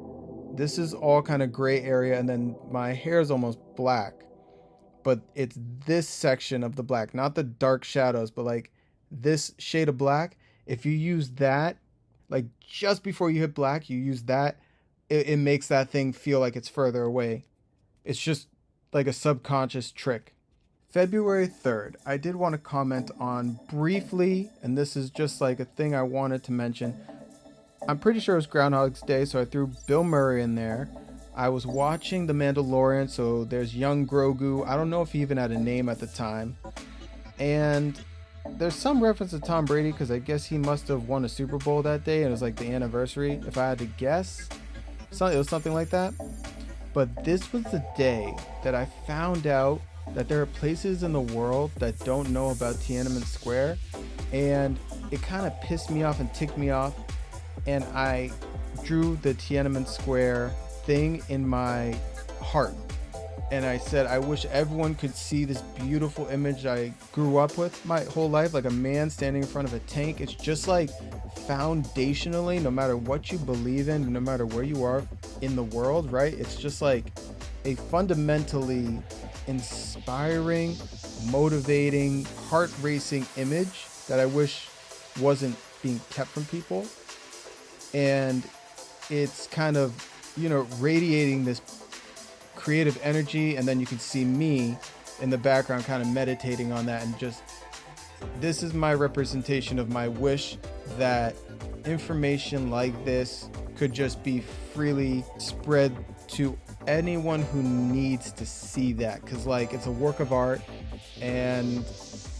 Speaker 2: This is all kind of gray area, and then my hair is almost black, but it's this section of the black, not the dark shadows, but like this shade of black, if you use that, like just before you hit black, you use that, it makes that thing feel like it's further away. It's just like a subconscious trick. February 3rd, I did want to comment on briefly, and this is just like a thing I wanted to mention. I'm pretty sure it was Groundhog's Day, so I threw Bill Murray in there. I was watching The Mandalorian, so there's young Grogu. I don't know if he even had a name at the time. And there's some reference to Tom Brady, because I guess he must have won a Super Bowl that day, and it was like the anniversary. If I had to guess, it was something like that. But this was the day that I found out that there are places in the world that don't know about Tiananmen Square, and it kind of pissed me off and ticked me off, and I drew the Tiananmen Square thing in my heart, and I said I wish everyone could see this beautiful image I grew up with my whole life, like a man standing in front of a tank. It's just like foundationally, no matter what you believe in, no matter where you are in the world, right? It's just like a fundamentally inspiring, motivating, heart-racing image that I wish wasn't being kept from people. And it's kind of, radiating this creative energy, and then you can see me in the background kind of meditating on that, and just, this is my representation of my wish that information like this could just be freely spread to anyone who needs to see that, because like it's a work of art. And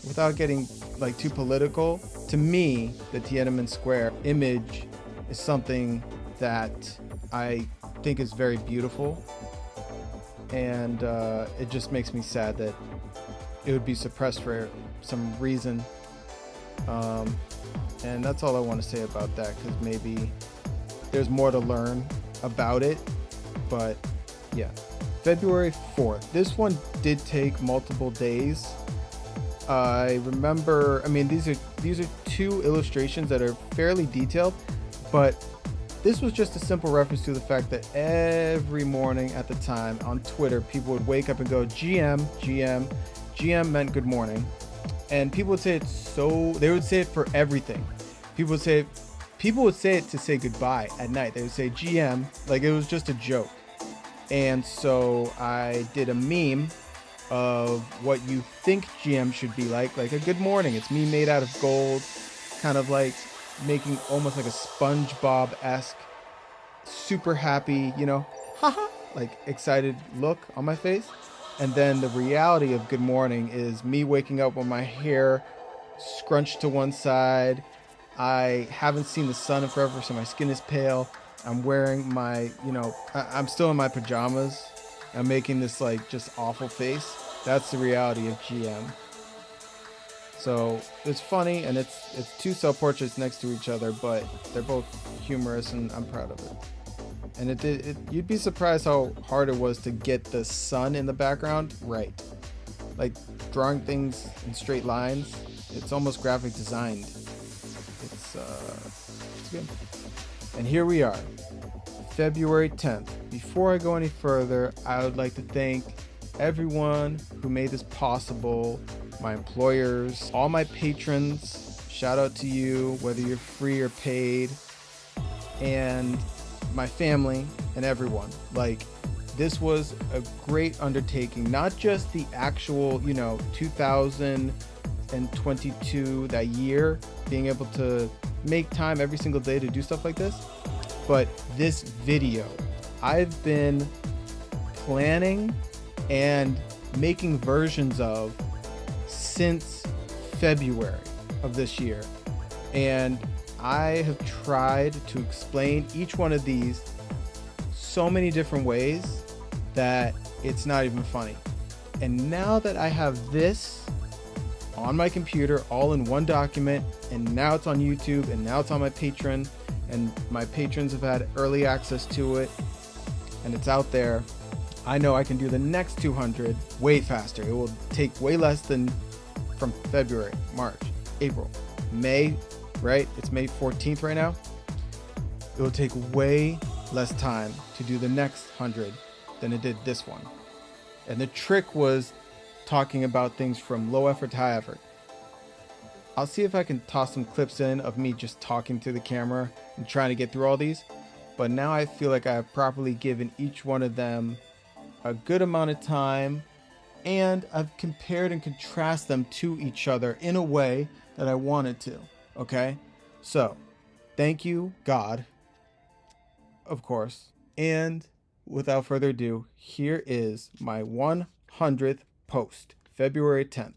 Speaker 2: without getting like too political, to me the Tiananmen Square image is something that I think is very beautiful, and it just makes me sad that it would be suppressed for some reason, and that's all I want to say about that, because maybe there's more to learn about it. But yeah, February 4th. This one did take multiple days. I remember, these are two illustrations that are fairly detailed, but this was just a simple reference to the fact that every morning at the time on Twitter, people would wake up and go, GM, GM. GM meant good morning. And people would say it they would say it for everything. People would say it to say goodbye at night. They would say GM, like it was just a joke. And so I did a meme of what you think GM should be like a good morning. It's me made out of gold, kind of like making almost like a SpongeBob-esque, super happy, haha, like excited look on my face. And then the reality of good morning is me waking up with my hair scrunched to one side. I haven't seen the sun in forever, so my skin is pale. I'm wearing my, I'm still in my pajamas. I'm making this like just awful face. That's the reality of GM. So it's funny, and it's two self-portraits next to each other, but they're both humorous, and I'm proud of it. And you'd be surprised how hard it was to get the sun in the background right. Like drawing things in straight lines, it's almost graphic designed. It's good. And here we are, February 10th. Before I go any further, I would like to thank everyone who made this possible. My employers, all my patrons, shout out to you, whether you're free or paid, and my family and everyone. Like, this was a great undertaking, not just the actual, 2022, that year, being able to make time every single day to do stuff like this, but this video. I've been planning and making versions of since February of this year, and I have tried to explain each one of these so many different ways that it's not even funny. And now that I have this on my computer all in one document, and now it's on YouTube, and now it's on my Patreon, and my patrons have had early access to it, and it's out there, I know I can do the next 200 way faster. It will take way less than from February, March, April, May, right? It's May 14th right now. It will take way less time to do the next 100 than it did this one. And the trick was talking about things from low effort to high effort. I'll see if I can toss some clips in of me just talking to the camera and trying to get through all these. But now I feel like I have properly given each one of them a good amount of time, and I've compared and contrasted them to each other in a way that I wanted to. Okay? So, thank you, God, of course. And without further ado, here is my 100th post, February 10th.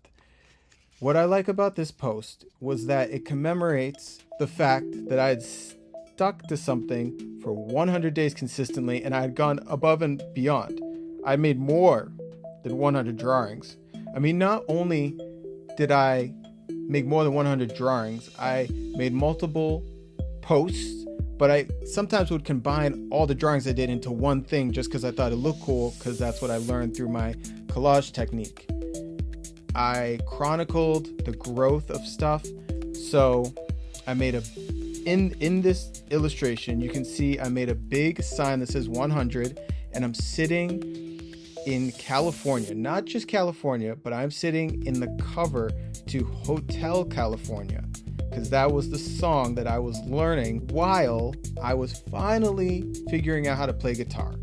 Speaker 2: What I like about this post was that it commemorates the fact that I had stuck to something for 100 days consistently, and I had gone above and beyond. I made more than 100 drawings. I mean, not only did I make more than 100 drawings, I made multiple posts, but I sometimes would combine all the drawings I did into one thing just because I thought it looked cool, because that's what I learned through my collage technique. I chronicled the growth of stuff. So I made in this illustration, you can see I made a big sign that says 100, and I'm sitting in California, not just California, but I'm sitting in the cover to Hotel California, because that was the song that I was learning while I was finally figuring out how to play guitar.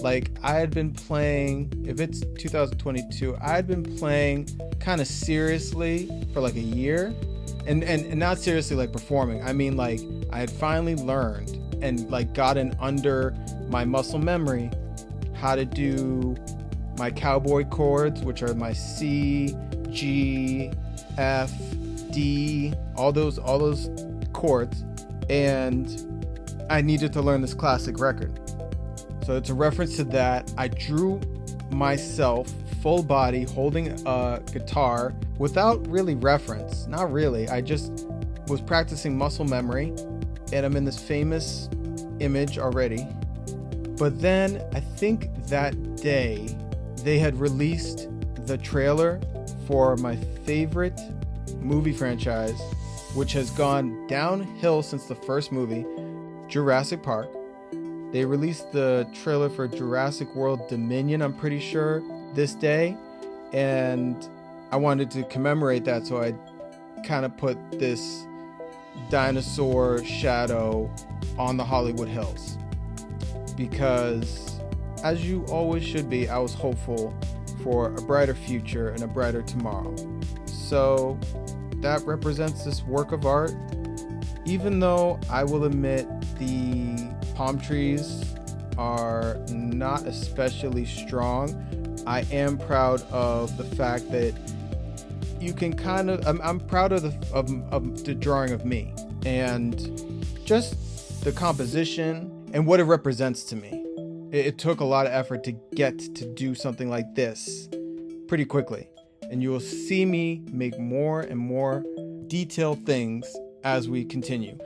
Speaker 2: Like, I had been playing, if it's 2022, I had been playing kind of seriously for like a year, and not seriously like performing. I mean, like, I had finally learned and like gotten under my muscle memory how to do my cowboy chords, which are my C, G, F, D, all those chords, and I needed to learn this classic record. So it's a reference to that. I drew myself full body holding a guitar without really reference. Not really. I just was practicing muscle memory, and I'm in this famous image already. But then I think that day they had released the trailer for my favorite movie franchise, which has gone downhill since the first movie, Jurassic Park. They released the trailer for Jurassic World Dominion, I'm pretty sure, this day, and I wanted to commemorate that, so I kind of put this dinosaur shadow on the Hollywood Hills, because, as you always should be, I was hopeful for a brighter future and a brighter tomorrow. So that represents this work of art. Even though I will admit the palm trees are not especially strong, I am proud of the fact that you can kind of, I'm proud of the drawing of me and just the composition and what it represents to me. It took a lot of effort to get to do something like this pretty quickly, and you will see me make more and more detailed things as we continue.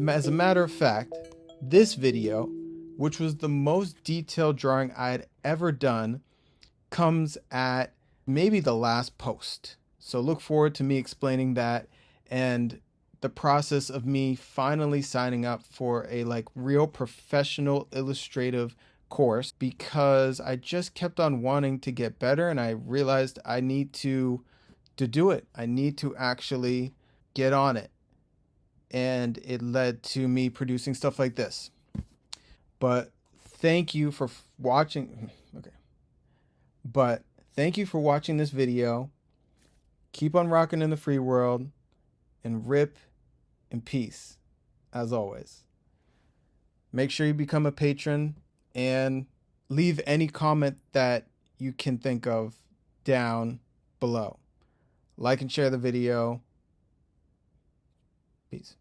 Speaker 2: As a matter of fact, this video, which was the most detailed drawing I had ever done, comes at maybe the last post. So look forward to me explaining that and the process of me finally signing up for a like real professional illustrative course, because I just kept on wanting to get better, and I realized I need to do it. I need to actually get on it. And it led to me producing stuff like this. But thank you for watching. Okay. But thank you for watching this video. Keep on rocking in the free world, and rip in peace, as always. Make sure you become a patron and leave any comment that you can think of down below. Like and share the video. Peace.